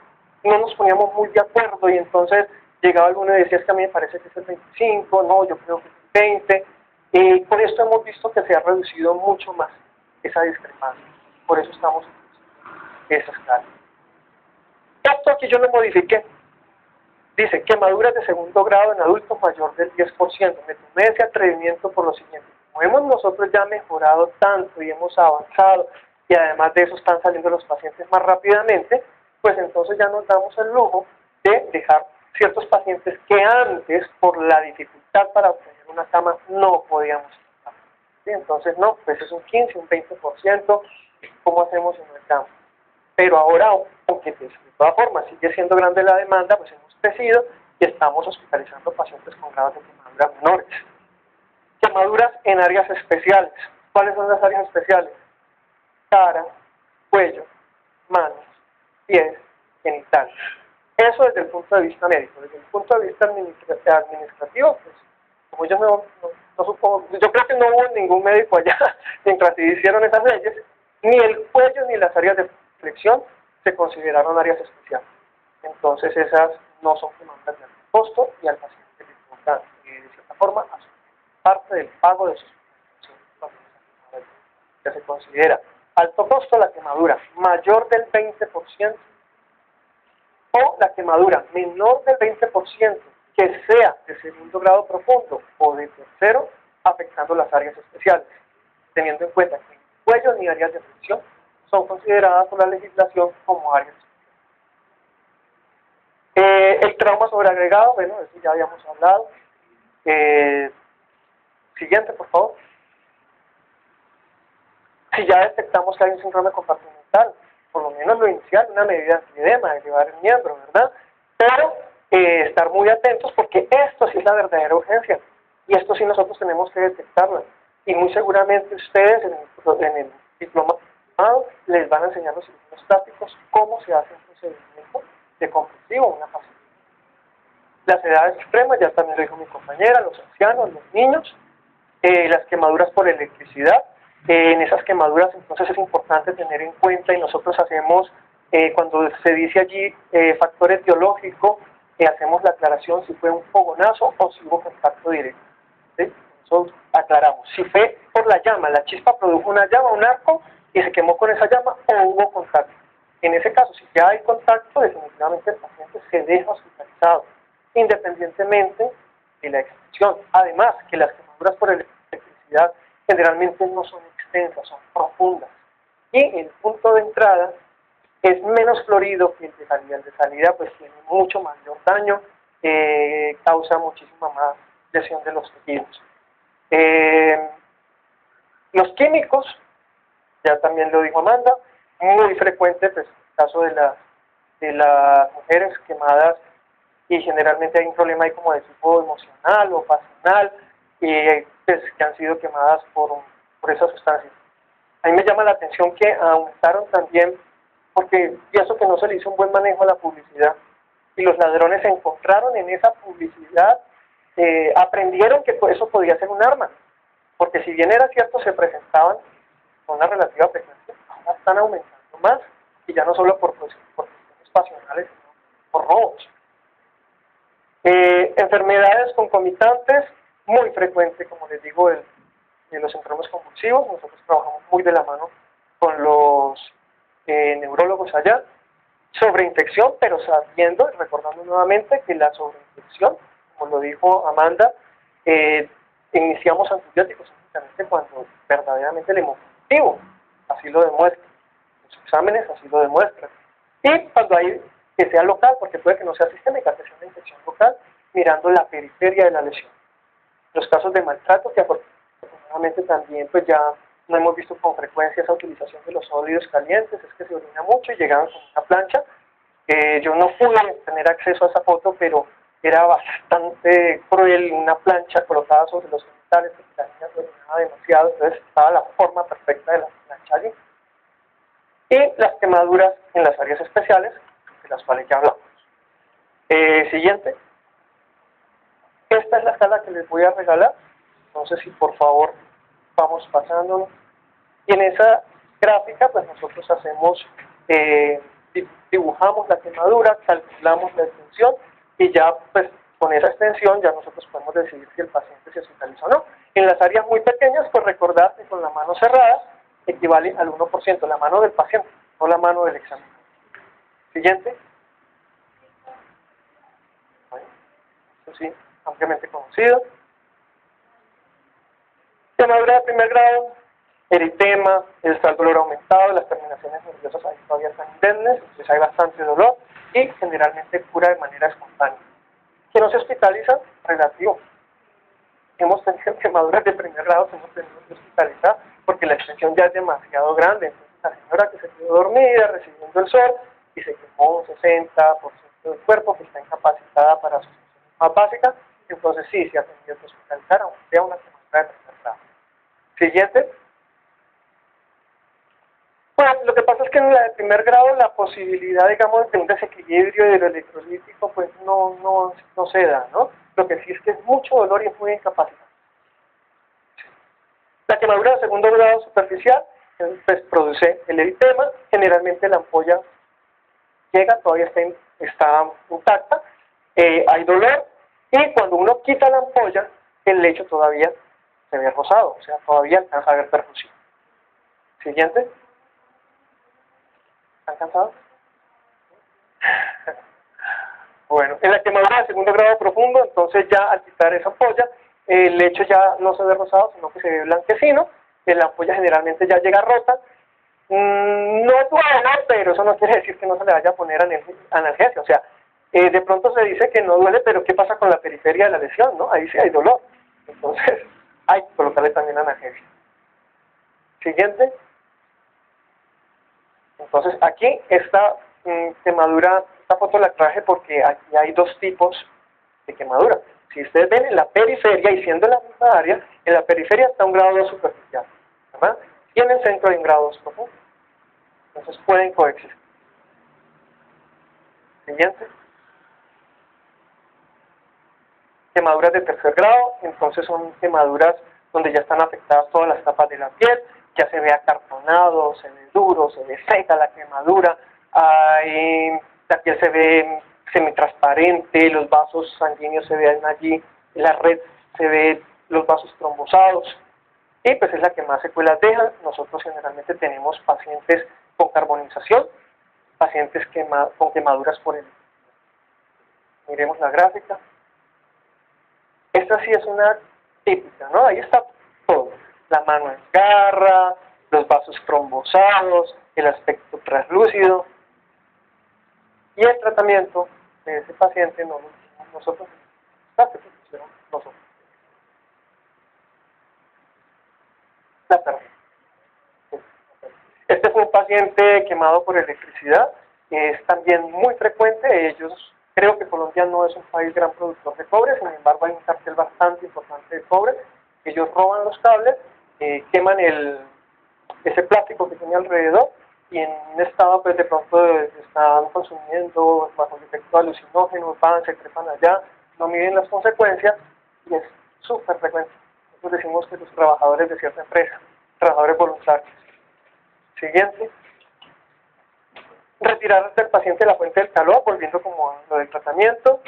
nos poníamos muy de acuerdo y entonces llegaba alguno y decía, es que a mí me parece que es el 25, no, yo creo que es el 20. Por esto hemos visto que se ha reducido mucho más esa discrepancia. Por eso estamos en esa escala. Esto aquí yo lo modifiqué. Dice, quemaduras de segundo grado en adultos mayor del 10%. Me tomé ese atrevimiento por lo siguiente. Como hemos nosotros ya mejorado tanto y hemos avanzado, y además de eso están saliendo los pacientes más rápidamente, pues entonces ya nos damos el lujo de dejar ciertos pacientes que antes, por la dificultad para obtener una cama, no podíamos tratar. ¿Sí? Entonces, no, pues es un 15, un 20%, ¿cómo hacemos en el campo? Pero ahora, aunque pues, de todas formas sigue siendo grande la demanda, pues hemos crecido y estamos hospitalizando pacientes con grados de quemaduras menores. Quemaduras en áreas especiales. ¿Cuáles son las áreas especiales? Cara, cuello, manos, pies, genitales. Eso desde el punto de vista médico. Desde el punto de vista administrativo, pues, como yo no supongo, yo creo que no hubo ningún médico allá mientras se hicieron esas leyes, ni el cuello ni las áreas de flexión se consideraron áreas especiales. Entonces esas no son quemaduras de alto costo y al paciente le toca, de cierta forma, asumir parte del pago de sus hospitalizaciones. Que se considera alto costo la quemadura mayor del 20% o la quemadura menor del 20% que sea de segundo grado profundo o de tercero, afectando las áreas especiales, teniendo en cuenta que ni cuellos ni áreas de flexión son consideradas por la legislación como áreas especiales. El trauma sobreagregado, bueno, de eso ya habíamos hablado. Siguiente, por favor. Si ya detectamos que hay un síndrome compartimental, por lo menos lo inicial, una medida antiedema, de llevar el miembro, ¿verdad? Pero estar muy atentos porque esto sí es la verdadera urgencia y esto sí nosotros tenemos que detectarlo. Y muy seguramente ustedes en el diplomado les van a enseñar los cirujanos plásticos cómo se hace un procedimiento de compresivo una paciente. Las edades extremas, ya también lo dijo mi compañera, los ancianos, los niños, las quemaduras por electricidad. En esas quemaduras entonces es importante tener en cuenta y nosotros hacemos, cuando se dice allí factor etiológico, hacemos la aclaración si fue un fogonazo o si hubo contacto directo. ¿Sí? Eso aclaramos. Si fue por la llama, la chispa produjo una llama, un arco, y se quemó con esa llama o hubo contacto. En ese caso, si ya hay contacto, definitivamente el paciente se deja hospitalizado, independientemente de la extensión. Además, que las quemaduras por electricidad generalmente no son extensas, son profundas. Y el punto de entrada es menos florido que el de salida. El de salida pues tiene mucho mayor daño, causa muchísima más lesión de los tejidos. Los químicos, ya también lo dijo Amanda, muy frecuente, pues el caso de las mujeres quemadas, y generalmente hay un problema ahí como de tipo emocional o pasional, pues, que han sido quemadas por esas sustancias. A mí me llama la atención que aumentaron también, porque pienso que no se le hizo un buen manejo a la publicidad, y los ladrones se encontraron en esa publicidad, aprendieron que eso podía ser un arma, porque si bien era cierto se presentaban con una relativa frecuencia, ahora están aumentando más, y ya no solo por cuestiones pasionales, sino por robos. Enfermedades concomitantes, muy frecuente, como les digo, de los enfermos convulsivos. Nosotros trabajamos muy de la mano con los neurólogos allá. Sobreinfección, pero sabiendo y recordando nuevamente que la sobreinfección, como lo dijo Amanda, iniciamos antibióticos únicamente cuando verdaderamente el hemocultivo así lo demuestra. Los exámenes así lo demuestran. Y cuando hay que sea local, porque puede que no sea sistémica, que sea una infección local, mirando la periferia de la lesión. Los casos de maltrato, que afortunadamente también pues ya no hemos visto con frecuencia esa utilización de los sólidos calientes, es que se orina mucho y llegaban con una plancha. Yo no pude tener acceso a esa foto, pero era bastante cruel, una plancha colocada sobre los genitales, porque la niña se orinaba demasiado, entonces estaba la forma perfecta de la plancha allí. Y las quemaduras en las áreas especiales, de las cuales ya hablamos. Siguiente. Esta es la escala que les voy a regalar. Entonces, si por favor vamos pasándonos. Y en esa gráfica, pues nosotros hacemos, dibujamos la quemadura, calculamos la extensión y ya, pues con esa extensión ya nosotros podemos decidir si el paciente se hospitaliza o no. En las áreas muy pequeñas, pues recordar que con la mano cerrada equivale al 1%, la mano del paciente, no la mano del examen. Siguiente. Esto sí, ampliamente conocido. Quemadura de primer grado, eritema, el dolor aumentado, las terminaciones nerviosas ahí todavía están indemnes, entonces hay bastante dolor y generalmente cura de manera espontánea. ¿Que no se hospitaliza? Relativo. Hemos tenido quemaduras de primer grado que hemos tenido que hospitalizar porque la extensión ya es demasiado grande. Entonces la señora que se quedó dormida recibiendo el sol y se quemó un 60% del cuerpo, que está incapacitada para sus funciones más básicas, entonces sí, se ha tenido que hospitalizar, aunque sea una quemadura de primer grado. Siguiente. Bueno, lo que pasa es que en la de primer grado la posibilidad, digamos, de un desequilibrio hidroelectrolítico pues no se da, ¿no? Lo que sí es que es mucho dolor y es muy incapacitante. La quemadura de segundo grado superficial pues produce el eritema, generalmente la ampolla llega, todavía está intacta, hay dolor y cuando uno quita la ampolla, el lecho todavía se ve rosado, o sea, todavía alcanza a ver perfusión. Siguiente. ¿Están cansados? Bueno, en la quemadura de segundo grado profundo, entonces ya al quitar esa ampolla, el lecho ya no se ve rosado, sino que se ve blanquecino, la ampolla generalmente ya llega rota, no duele, pero eso no quiere decir que no se le vaya a poner analgesia, o sea, de pronto se dice que no duele, pero ¿qué pasa con la periferia de la lesión? ¿No? Ahí sí hay dolor, entonces hay que colocarle también analgesia. Siguiente. Entonces aquí esta quemadura, esta foto la traje porque aquí hay dos tipos de quemadura. Si ustedes ven en la periferia, y siendo la misma área, en la periferia está un grado 2 superficial, ¿verdad? Y en el centro hay un grado 2 profundo. Entonces pueden coexistir. Siguiente. Quemaduras de tercer grado, entonces son quemaduras donde ya están afectadas todas las capas de la piel, ya se ve acartonado, se ve duro, se ve seca la quemadura, la piel se ve semitransparente, los vasos sanguíneos se ven allí, la red se ve los vasos trombosados, y pues es la que más secuelas deja. Nosotros generalmente tenemos pacientes con carbonización, pacientes con quemaduras por el. Miremos la gráfica. Esta sí es una típica, ¿no? Ahí está todo. La mano en garra, los vasos trombosados, el aspecto translúcido. Y el tratamiento de ese paciente no lo hicimos nosotros, nosotros. La pérdida. Este fue un paciente quemado por electricidad, es también muy frecuente. Creo que Colombia no es un país gran productor de cobre, sin embargo hay un cartel bastante importante de cobre. Ellos roban los cables, queman ese plástico que tiene alrededor, y en un estado pues de pronto están consumiendo bajo el efecto alucinógeno, se trepan allá, no miden las consecuencias, y es súper frecuente. Nosotros decimos que los trabajadores de cierta empresa, trabajadores voluntarios. Siguiente. Retirar del paciente la fuente del calor, volviendo como a lo del tratamiento,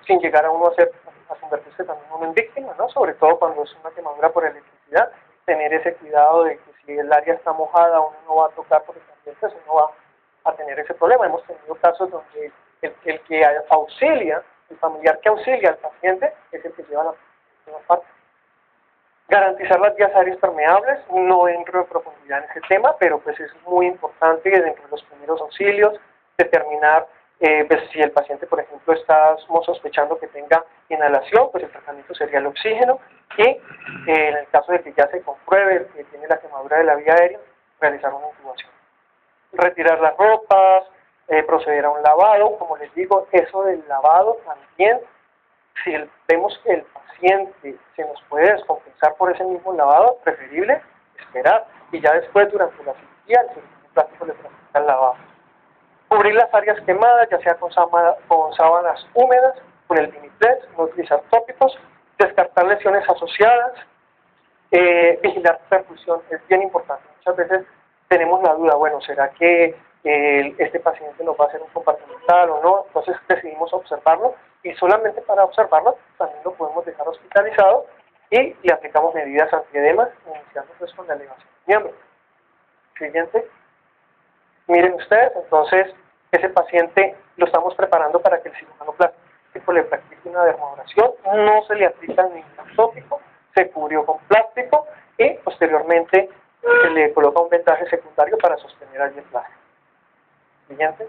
sin llegar a uno a convertirse también uno en víctima, ¿no? Sobre todo cuando es una quemadura por electricidad, tener ese cuidado de que si el área está mojada uno no va a tocar porque también pues uno va a tener ese problema. Hemos tenido casos donde el que auxilia, el familiar que auxilia al paciente es el que lleva la última parte. Garantizar las vías aéreas permeables, no entro en profundidad en ese tema, pero pues es muy importante dentro de los primeros auxilios, determinar pues si el paciente, por ejemplo, estamos sospechando que tenga inhalación, pues el tratamiento sería el oxígeno, y en el caso de que ya se compruebe que tiene la quemadura de la vía aérea, realizar una intubación. Retirar las ropas, proceder a un lavado, como les digo, eso del lavado también, si vemos que el paciente se nos puede descompensar por ese mismo lavado, preferible esperar, y ya después durante la cirugía el cirujano plástico le practica el lavado. Cubrir las áreas quemadas, ya sea con sábanas húmedas, con el viniplex, no utilizar tópicos, descartar lesiones asociadas, vigilar perfusión, es bien importante. Muchas veces tenemos la duda, bueno, ¿será que este paciente nos va a hacer un compartimental o no? Entonces decidimos observarlo, y solamente para observarlo también lo podemos dejar hospitalizado y le aplicamos medidas antiedemas, iniciando pues con la elevación de miembro. Siguiente. Miren ustedes, entonces ese paciente lo estamos preparando para que el cirujano plástico le practique una dermoabrasión, no se le aplica ningún tópico, se cubrió con plástico y posteriormente se le coloca un vendaje secundario para sostener allí el plástico. Siguiente.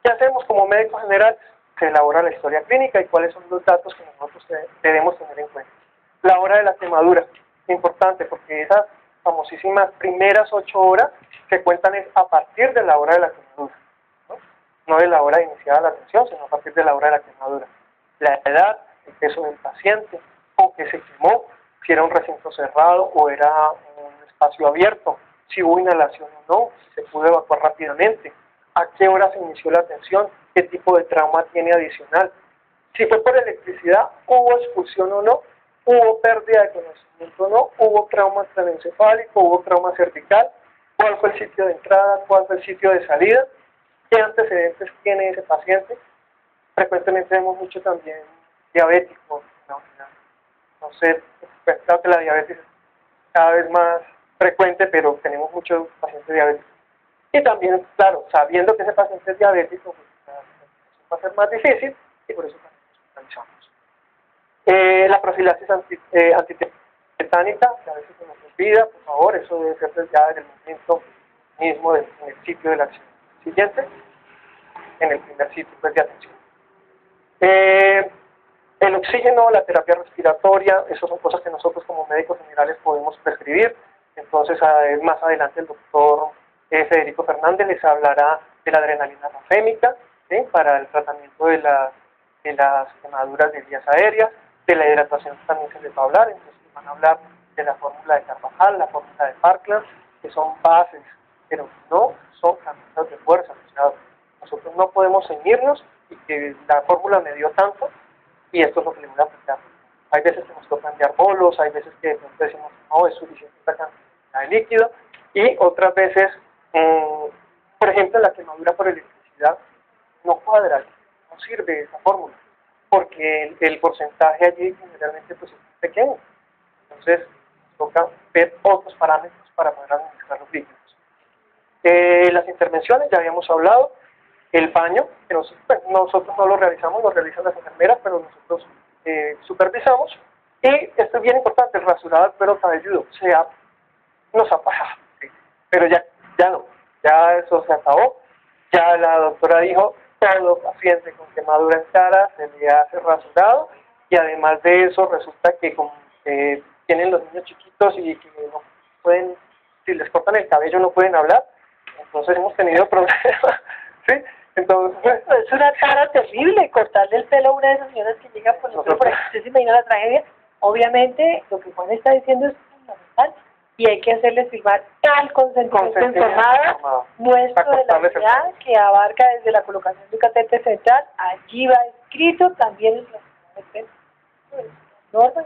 ¿Qué hacemos como médico general? Se elabora la historia clínica y cuáles son los datos que nosotros debemos tener en cuenta. La hora de la quemadura, importante porque esas famosísimas primeras 8 horas se cuentan es a partir de la hora de la quemadura, no de la hora de iniciada la atención, sino a partir de la hora de la quemadura. La edad, el peso del paciente, con qué se quemó, si era un recinto cerrado o era un espacio abierto, si hubo inhalación o no, si se pudo evacuar rápidamente, a qué hora se inició la atención, qué tipo de trauma tiene adicional, si fue por electricidad, hubo expulsión o no, hubo pérdida de conocimiento o no, hubo trauma craneoencefálico, hubo trauma cervical, cuál fue el sitio de entrada, cuál fue el sitio de salida, qué antecedentes tiene ese paciente. Frecuentemente vemos mucho también diabéticos, no sé, pues, claro que la diabetes es cada vez más frecuente, pero tenemos muchos pacientes diabéticos. Y también, claro, sabiendo que ese paciente es diabético, pues, va a ser más difícil y por eso también nos hospitalizamos. La profilaxis antitetánica, que a veces se nos olvida, por favor, eso debe ser ya en el momento mismo en el sitio de la acción. Siguiente, en el primer sitio pues, de atención. El oxígeno, la terapia respiratoria, esas son cosas que nosotros como médicos generales podemos prescribir. Entonces, más adelante el doctor Federico Fernández les hablará de la adrenalina rafémica, ¿sí? Para el tratamiento de las quemaduras de vías aéreas, de la hidratación también se les va a hablar, entonces van a hablar de la fórmula de Carvajal, la fórmula de Parkland, que son bases, pero no son camisas de fuerza. O sea, nosotros no podemos ceñirnos y que la fórmula me dio tanto y esto es lo que le voy a aplicar. Hay veces que nos toca enviar bolos, hay veces que decimos, no, es suficiente esta cantidad de líquido, y otras veces, por ejemplo, la quemadura por electricidad no cuadra, no sirve esa fórmula, porque el porcentaje allí generalmente pues, es muy pequeño. Entonces, nos toca ver otros parámetros para poder administrar los líquidos. Las intervenciones, ya habíamos hablado, el baño, que nosotros no lo realizamos, lo realizan las enfermeras, pero nosotros supervisamos. Y esto es bien importante, el rasurado del cuero cabelludo, nos ha pasado, ¿sí? Pero ya no, ya eso se acabó. Ya la doctora dijo, todo paciente con quemadura en cara se le hace rasurado, y además de eso resulta que como tienen los niños chiquitos y que no pueden, si les cortan el cabello no pueden hablar, entonces hemos tenido problemas, ¿sí? Entonces, es una cara terrible cortarle el pelo a una de esas señoras que llega por el pelo, por ejemplo, ¿usted se imagina la tragedia? Obviamente, lo que Juan está diciendo es fundamental y hay que hacerles firmar tal consentimiento informado nuestro de la unidad que abarca desde la colocación de un catéter central, allí va escrito también el norma,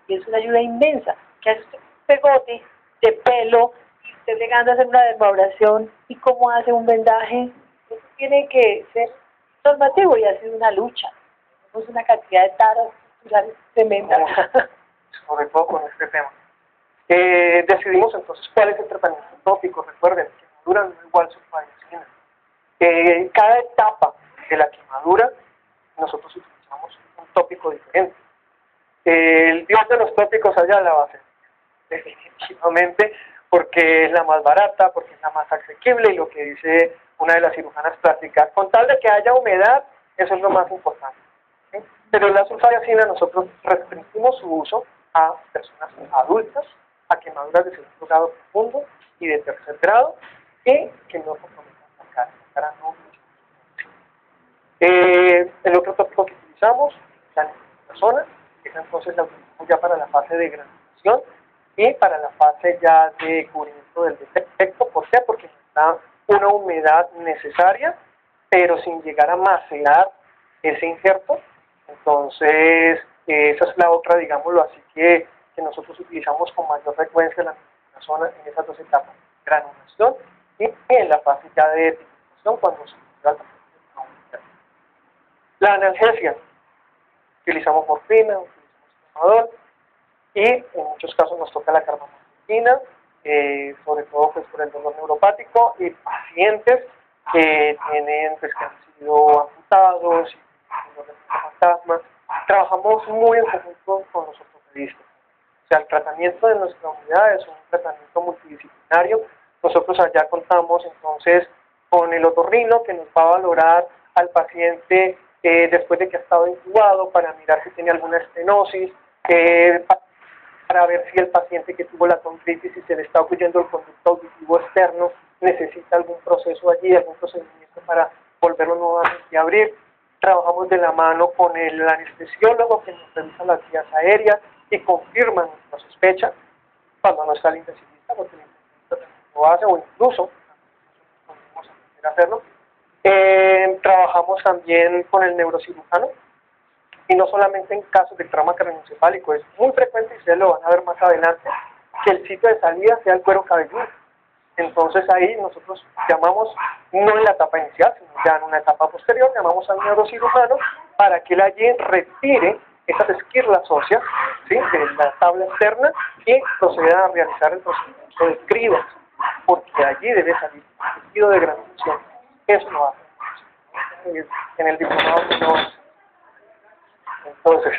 y es una ayuda inmensa, que hace usted un pegote de pelo y usted llegando a hacer una desmabración y cómo hace un vendaje, eso tiene que ser normativo y ha sido una lucha. Tenemos una cantidad de taras culturales tremenda. Sobre todo con este tema. Decidimos entonces cuál es el tratamiento tópico. Recuerden, quemadura no es igual sulfadicina. Cada etapa de la quemadura nosotros utilizamos un tópico diferente. El dios de los tópicos allá la base, definitivamente, porque es la más barata, porque es la más asequible, y lo que dice una de las cirujanas plásticas, con tal de que haya humedad, eso es lo más importante, ¿sí? Pero la sulfadicina nosotros restringimos su uso a personas adultas, a quemaduras de segundo grado profundo y de tercer grado, y que no comprometan la cara. La cara no. El otro tópico que utilizamos es la zona, que entonces la utilizamos ya para la fase de granulación y para la fase ya de cubrimiento del defecto. ¿Por qué? Porque está una humedad necesaria, pero sin llegar a macerar ese injerto. Entonces, esa es la otra, digámoslo así, que nosotros utilizamos con mayor frecuencia la zona en esas dos etapas, granulación y en la fase ya de titulación, cuando se trata de la analgesia. Utilizamos morfina, utilizamos fumador, y en muchos casos nos toca la carbamazepina, sobre todo pues por el dolor neuropático, y pacientes que tienen, pues, que han sido amputados y dolor de fantasma. Trabajamos muy en conjunto con los ortopedistas. O sea, el tratamiento de nuestra unidad es un tratamiento multidisciplinario. Nosotros allá contamos entonces con el otorrino, que nos va a valorar al paciente después de que ha estado intubado, para mirar si tiene alguna estenosis, para ver si el paciente que tuvo la condritis y se le está ocurriendo el conducto auditivo externo necesita algún proceso allí, algún procedimiento para volverlo nuevamente a abrir. Trabajamos de la mano con el anestesiólogo, que nos revisa las vías aéreas y confirma nuestra sospecha cuando no está el intensivista, porque el intensivista también lo hace, o incluso podemos aprender a hacerlo. Trabajamos también con el neurocirujano, y no solamente en casos de trauma craneoencefálico. Es muy frecuente, y ustedes lo van a ver más adelante, que el sitio de salida sea el cuero cabelludo. Entonces ahí nosotros llamamos, no en la etapa inicial, sino ya en una etapa posterior, llamamos al neurocirujano para que él allí retire esas esquirlas óseas, ¿sí?, de la tabla externa, y proceda a realizar el procedimiento de cribas, porque allí debe salir el tejido de granulación. Eso lo hace en el diplomado no es. Entonces,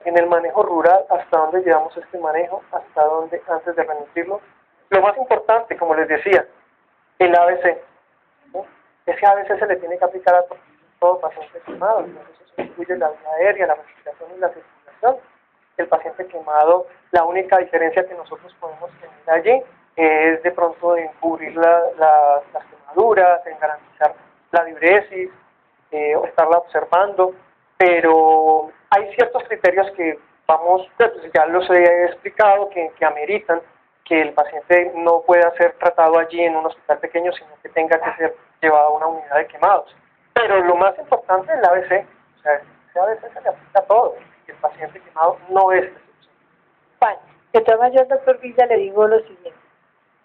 en el manejo rural, ¿hasta dónde llevamos este manejo? ¿Hasta dónde antes de remitirlo? Lo más importante, como les decía, el ABC. ¿No? Ese ABC se le tiene que aplicar a todo paciente estimado. Entonces, eso incluye la vía aérea, la respiración y la circulación. El paciente quemado, la única diferencia que nosotros podemos tener allí es de pronto en cubrir las quemaduras, en garantizar la diuresis, o estarla observando, pero hay ciertos criterios que pues ya los he explicado, que ameritan que el paciente no pueda ser tratado allí en un hospital pequeño, sino que tenga que ser llevado a una unidad de quemados. Pero lo más importante es el ABC, o sea, ese ABC se le aplica a todo, y el paciente quemado no es la excepción. Bueno, de todas maneras, doctor Villa, le digo lo siguiente.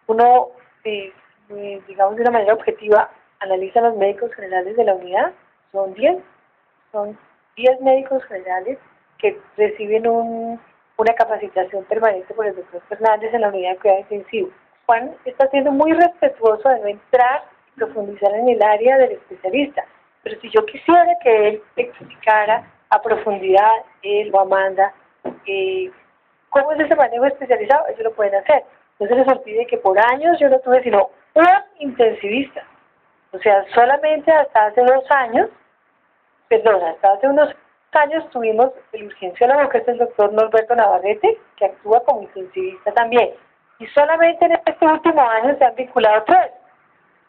Uno, digamos de una manera objetiva, analiza los médicos generales de la unidad, son 10 médicos generales que reciben una capacitación permanente por el doctor Fernández en la unidad de cuidado intensivo. Juan está siendo muy respetuoso de no entrar y profundizar en el área del especialista, pero si yo quisiera que él explicara a profundidad, él o Amanda, cómo es ese manejo especializado, ellos lo pueden hacer. No se les olvide que por años yo no tuve sino un intensivista. O sea, solamente hasta hace unos años tuvimos el urgenciólogo, que es el doctor Norberto Navarrete, que actúa como intensivista también. Y solamente en este último año se han vinculado 3.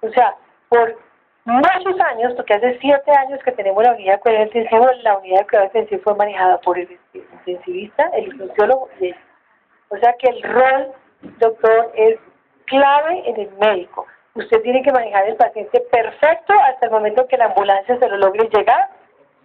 O sea, por muchos años, porque hace 7 años que tenemos la unidad de cuidado intensivo, la unidad de cuidado intensivo fue manejada por el intensivista, el urgenciólogo y él. O sea que el rol, doctor, es clave en el médico. Usted tiene que manejar el paciente perfecto hasta el momento que la ambulancia se lo logre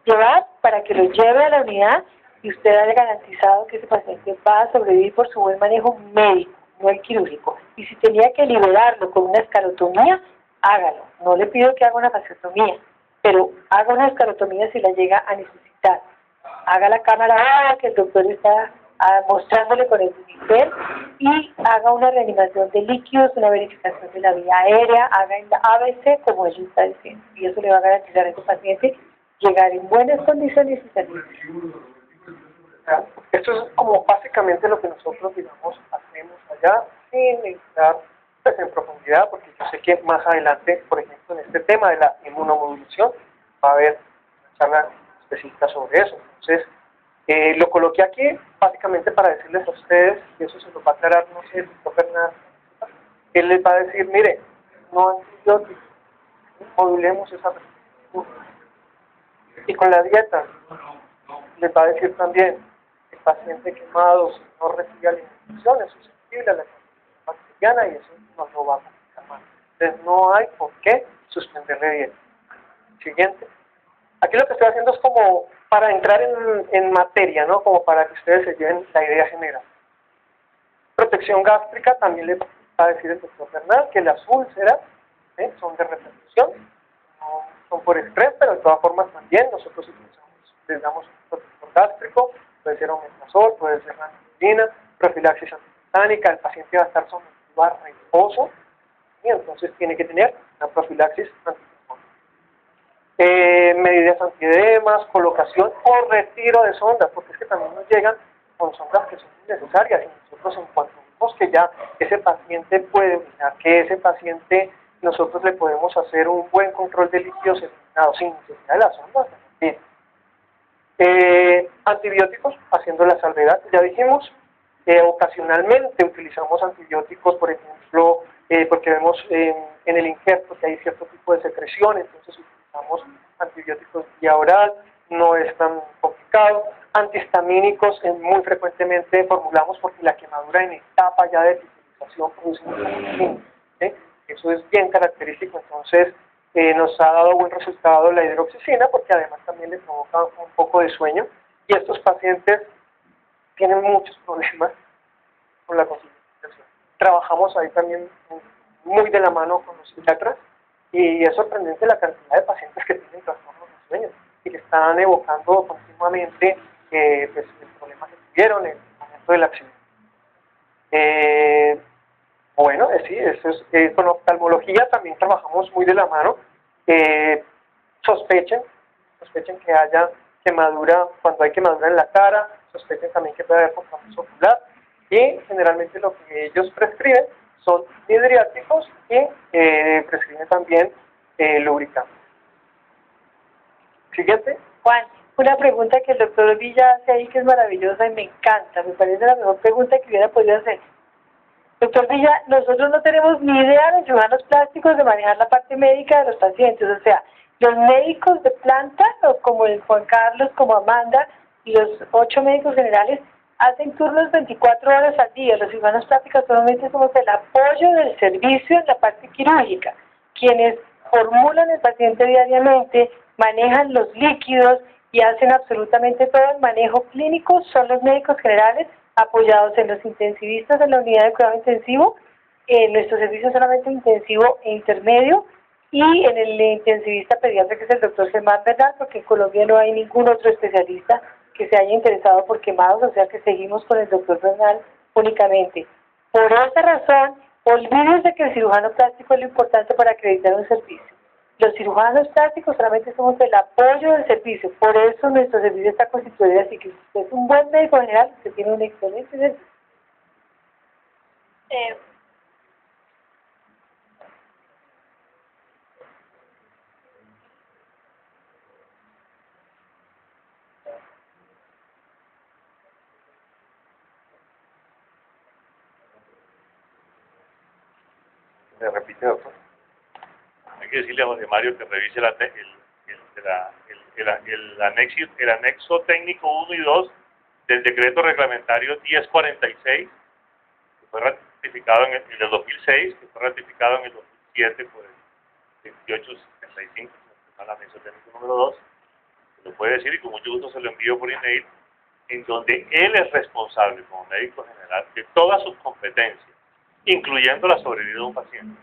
llevar para que lo lleve a la unidad y usted haya garantizado que ese paciente va a sobrevivir por su buen manejo médico, no el quirúrgico. Y si tenía que liberarlo con una esclerotomía, hágalo. No le pido que haga una fasciotomía, pero haga una esclerotomía si la llega a necesitar. Haga la cámara que el doctor está mostrándole con el Unicel y haga una reanimación de líquidos, una verificación de la vía aérea, haga el ABC como él está diciendo. Y eso le va a garantizar a ese paciente llegar en buenas condiciones y salir. Esto es como básicamente lo que nosotros, digamos, hacemos allá, sin entrar pues, en profundidad, porque yo sé que más adelante, por ejemplo, en este tema de la inmunomodulación, va a haber una charla específica sobre eso. Entonces, lo coloqué aquí básicamente para decirles a ustedes, y eso se lo va a aclarar, no sé, el doctor Fernández, él les va a decir, mire, no antibióticos, modulemos esa respuesta. Y con la dieta, les va a decir también, el paciente quemado, si no recibe alimentación, es susceptible a la contaminación bacteriana y eso no lo va a complicar más. Entonces no hay por qué suspenderle dieta. Siguiente. Aquí lo que estoy haciendo es como para entrar en materia, ¿no? Como para que ustedes se lleven la idea general. Protección gástrica, también le va a decir el doctor Bernal que las úlceras son de repercusión, no son por estrés, pero de todas formas también nosotros les damos un protector gástrico, puede ser omeprazol, puede ser ranitidina, profilaxis antihistánica, el paciente va a estar sometido a reposo y entonces tiene que tener una profilaxis antihistánica. Medidas antiedemas, colocación o retiro de sondas, porque es que también nos llegan con sondas que son innecesarias y nosotros en cuanto vemos que ya ese paciente puede orinar, que ese paciente nosotros le podemos hacer un buen control de líquidos eliminados sin necesidad de las sondas. Antibióticos, haciendo la salvedad, ya dijimos, ocasionalmente utilizamos antibióticos, por ejemplo, porque vemos en el injerto que hay cierto tipo de secreción, entonces utilizamos antibióticos vía oral, no es tan complicado. Antihistamínicos muy frecuentemente formulamos porque la quemadura en etapa ya de epitelización produce antihistamínicos, eso es bien característico, entonces nos ha dado buen resultado la hidroxicina porque además también le provoca un poco de sueño y estos pacientes tienen muchos problemas con la concentración. Trabajamos ahí también muy de la mano con los psiquiatras y es sorprendente la cantidad de pacientes que tienen trastornos de sueño y que están evocando continuamente pues, el problema que tuvieron en el momento del accidente. Bueno, sí, eso es, con oftalmología también trabajamos muy de la mano. Sospechen que haya quemadura, cuando hay quemadura en la cara, sospechen también que puede haber compromiso ocular y generalmente lo que ellos prescriben son hidriáticos y prescriben también lubricantes. Siguiente. Juan, una pregunta que el doctor Villa hace ahí que es maravillosa y me encanta, me parece la mejor pregunta que hubiera podido hacer. Doctor Villa, nosotros no tenemos ni idea de cirujanos plásticos de manejar la parte médica de los pacientes, o sea, los médicos de planta, como el Juan Carlos, como Amanda, y los 8 médicos generales, hacen turnos 24 horas al día. Los cirujanos plásticos solamente somos el apoyo del servicio en la parte quirúrgica, quienes formulan el paciente diariamente, manejan los líquidos y hacen absolutamente todo el manejo clínico, son los médicos generales apoyados en los intensivistas de la unidad de cuidado intensivo, en nuestro servicio solamente intensivo e intermedio, y en el intensivista pediatra que es el doctor Germán Bernal, porque en Colombia no hay ningún otro especialista que se haya interesado por quemados, o sea que seguimos con el doctor Bernal únicamente. Por esa razón, olvídense que el cirujano plástico es lo importante para acreditar un servicio. Los cirujanos plásticos solamente somos el apoyo del servicio, por eso nuestro servicio está constituido así, que si usted es un buen médico general, usted tiene un excelente servicio. ¿Me repite, doctor? Hay que decirle a José Mario que revise el anexo técnico 1 y 2 del decreto reglamentario 1046, que fue ratificado en el 2006, que fue ratificado en el 2007 por el 2875, el anexo técnico número 2, se lo puede decir y con mucho gusto se lo envío por email, en donde él es responsable como médico general de todas sus competencias, incluyendo la sobrevida de un paciente.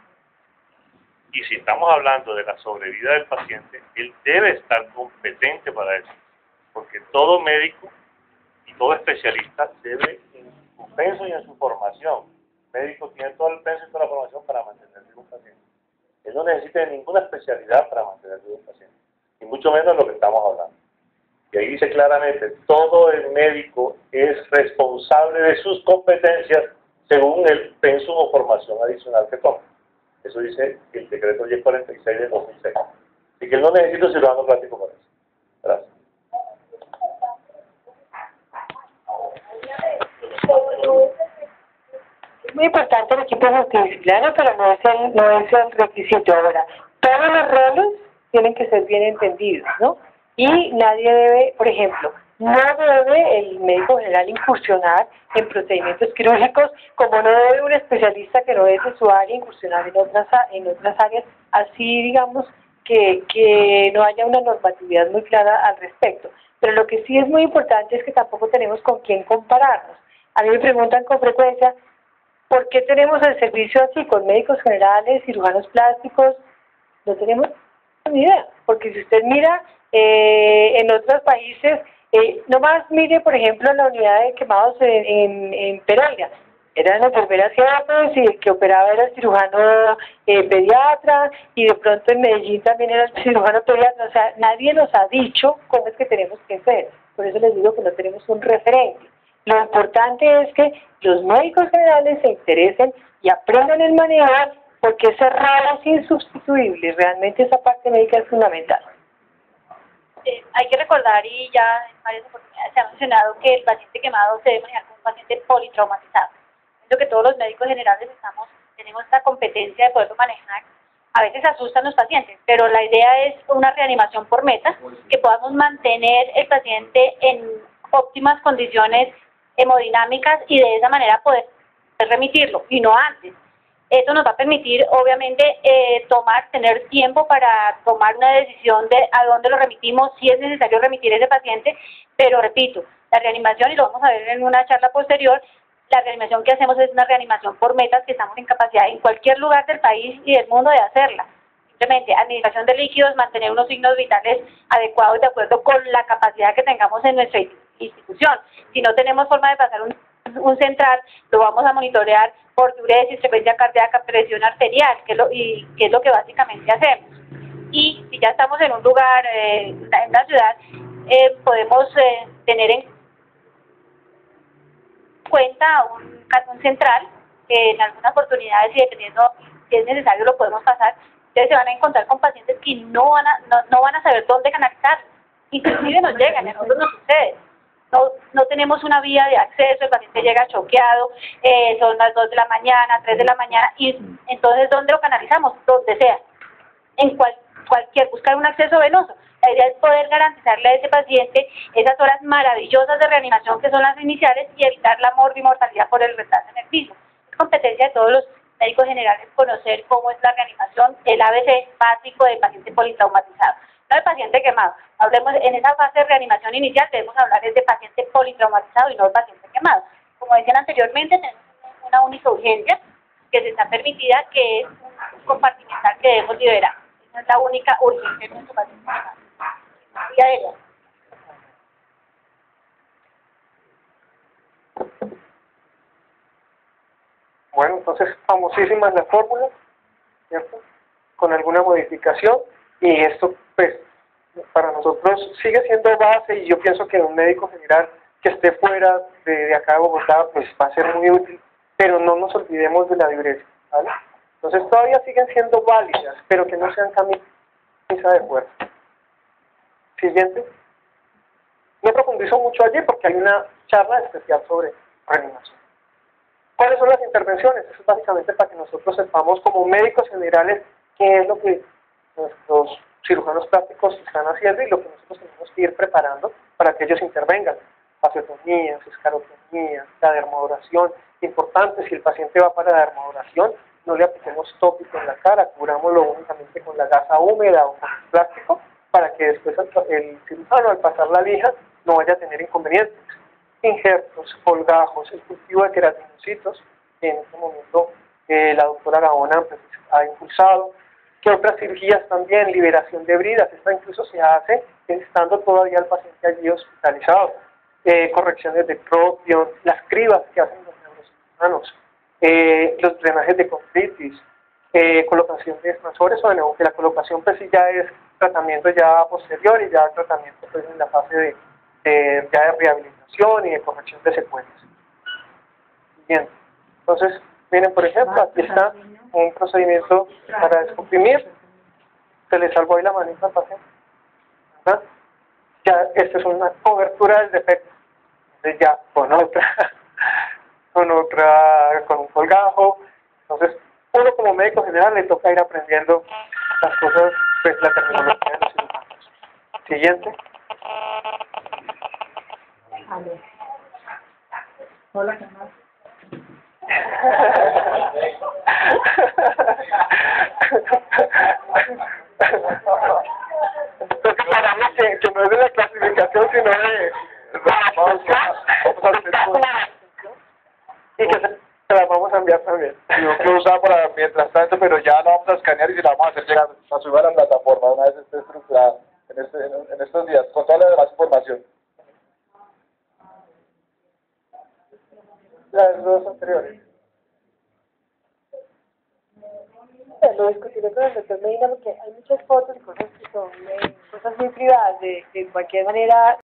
Y si estamos hablando de la sobrevida del paciente, él debe estar competente para eso, porque todo médico y todo especialista debe, en su penso y en su formación, el médico tiene todo el penso y toda la formación para mantener vivo un paciente. Él no necesita de ninguna especialidad para mantener vivo un paciente, y mucho menos lo que estamos hablando. Y ahí dice claramente, todo el médico es responsable de sus competencias según el pensum o formación adicional que toma. Eso dice el decreto 1046 de 2006. Así que él no necesita un cirujano plástico para eso. Gracias. Es muy importante el equipo multidisciplinario, pero no es el requisito. Ahora, todos los roles tienen que ser bien entendidos, ¿no? Y nadie debe, por ejemplo, no debe el médico general incursionar en procedimientos quirúrgicos, como no debe un especialista que no es de su área incursionar en otras áreas, así digamos que no haya una normatividad muy clara al respecto. Pero lo que sí es muy importante es que tampoco tenemos con quién compararnos. A mí me preguntan con frecuencia, ¿por qué tenemos el servicio así, con médicos generales, cirujanos plásticos? No tenemos ni idea, porque si usted mira en otros países, nomás mire, por ejemplo, la unidad de quemados en Pereira. Eran las enfermeras ciertas y el que operaba era el cirujano pediatra, y de pronto en Medellín también era el cirujano pediatra. O sea, nadie nos ha dicho cómo es que tenemos que ser. Por eso les digo que no tenemos un referente. Lo importante es que los médicos generales se interesen y aprendan el manejo, porque ese rol es insustituible. Realmente esa parte médica es fundamental. Hay que recordar, y ya en varias oportunidades se ha mencionado, que el paciente quemado se debe manejar como un paciente politraumatizado. Es lo que todos los médicos generales tenemos esta competencia de poderlo manejar. A veces asustan los pacientes, pero la idea es una reanimación por meta, que podamos mantener el paciente en óptimas condiciones hemodinámicas y de esa manera poder remitirlo, y no antes. Eso nos va a permitir, obviamente, tener tiempo para tomar una decisión de a dónde lo remitimos, si es necesario remitir a ese paciente, pero repito, la reanimación, y lo vamos a ver en una charla posterior, la reanimación que hacemos es una reanimación por metas, que estamos en capacidad en cualquier lugar del país y del mundo de hacerla. Simplemente, administración de líquidos, mantener unos signos vitales adecuados de acuerdo con la capacidad que tengamos en nuestra institución. Si no tenemos forma de pasar un central, lo vamos a monitorear por diuresis, frecuencia cardíaca, presión arterial, que es lo que básicamente hacemos. Y si ya estamos en un lugar, en una ciudad, podemos tener en cuenta un central, que en algunas oportunidades, y dependiendo si es necesario, lo podemos pasar. Ustedes se van a encontrar con pacientes que no van a saber dónde canalizar. inclusive nos llegan, a nosotros nos sucede. No tenemos una vía de acceso, el paciente llega choqueado, son las 2 de la mañana, 3 de la mañana, y entonces, ¿dónde lo canalizamos? Donde sea, en cualquier, buscar un acceso venoso. La idea es poder garantizarle a ese paciente esas horas maravillosas de reanimación que son las iniciales y evitar la morbimortalidad por el retraso en el mismo. Es competencia de todos los médicos generales conocer cómo es la reanimación, el ABC básico del paciente politraumatizado, no del paciente quemado. Hablemos en esa fase de reanimación inicial, debemos hablar de paciente politraumatizado y no del paciente quemado. Como decían anteriormente, tenemos una única urgencia que se está permitida, que es un compartimental que debemos liberar. Esa es la única urgencia en nuestro paciente quemado. Vía aérea. Bueno, entonces famosísima es la fórmula, ¿cierto? Con alguna modificación, y esto pues para nosotros sigue siendo base, y yo pienso que un médico general que esté fuera de acá de Bogotá pues va a ser muy útil, pero no nos olvidemos de la diuresis, ¿vale? Entonces todavía siguen siendo válidas, pero que no sean camisa de fuerza. Siguiente. No profundizo mucho allí porque hay una charla especial sobre reanimación. ¿Cuáles son las intervenciones? Eso es básicamente para que nosotros sepamos como médicos generales qué es lo que nuestros cirujanos plásticos están haciendo y lo que nosotros tenemos que ir preparando para que ellos intervengan. Fasciotomías, escarotomías, la dermoabrasión. Importante, si el paciente va para la dermoabrasión, no le apliquemos tópico en la cara, cubrámoslo únicamente con la gasa húmeda o con el plástico para que después el cirujano al pasar la lija no vaya a tener inconvenientes. Injertos, colgajos, el cultivo de queratinocitos, que en este momento la doctora Gaona pues, ha impulsado. ¿Qué otras cirugías también? Liberación de bridas, esta incluso se hace estando todavía el paciente allí hospitalizado. Correcciones de propion, las cribas que hacen los neurocirujanos, los drenajes de condritis, colocación de expansores, o aunque la colocación pues sí ya es tratamiento ya posterior y ya tratamiento pues en la fase ya de rehabilitación y de corrección de secuelas. Bien, entonces miren, por ejemplo, aquí está un procedimiento para descomprimir. Se le salvó ahí la manita al paciente, ¿verdad? Ya esta es una cobertura del defecto. Entonces ya con un colgajo. Entonces uno como médico general le toca ir aprendiendo las cosas, pues la terminología de los cirujanos. Siguiente. Hola, ¿qué más? Entonces, para mí que no es de la clasificación, sino de y que se la vamos a enviar también. Yo quiero usar para mientras tanto, pero ya la vamos a escanear y se la vamos a hacer llegar a subir a la plataforma una vez esté estructurada en estos días, con toda la demás información. Las dos anteriores. Lo discutiré con el doctor Medina porque hay muchas fotos y cosas que son cosas muy privadas, de cualquier manera.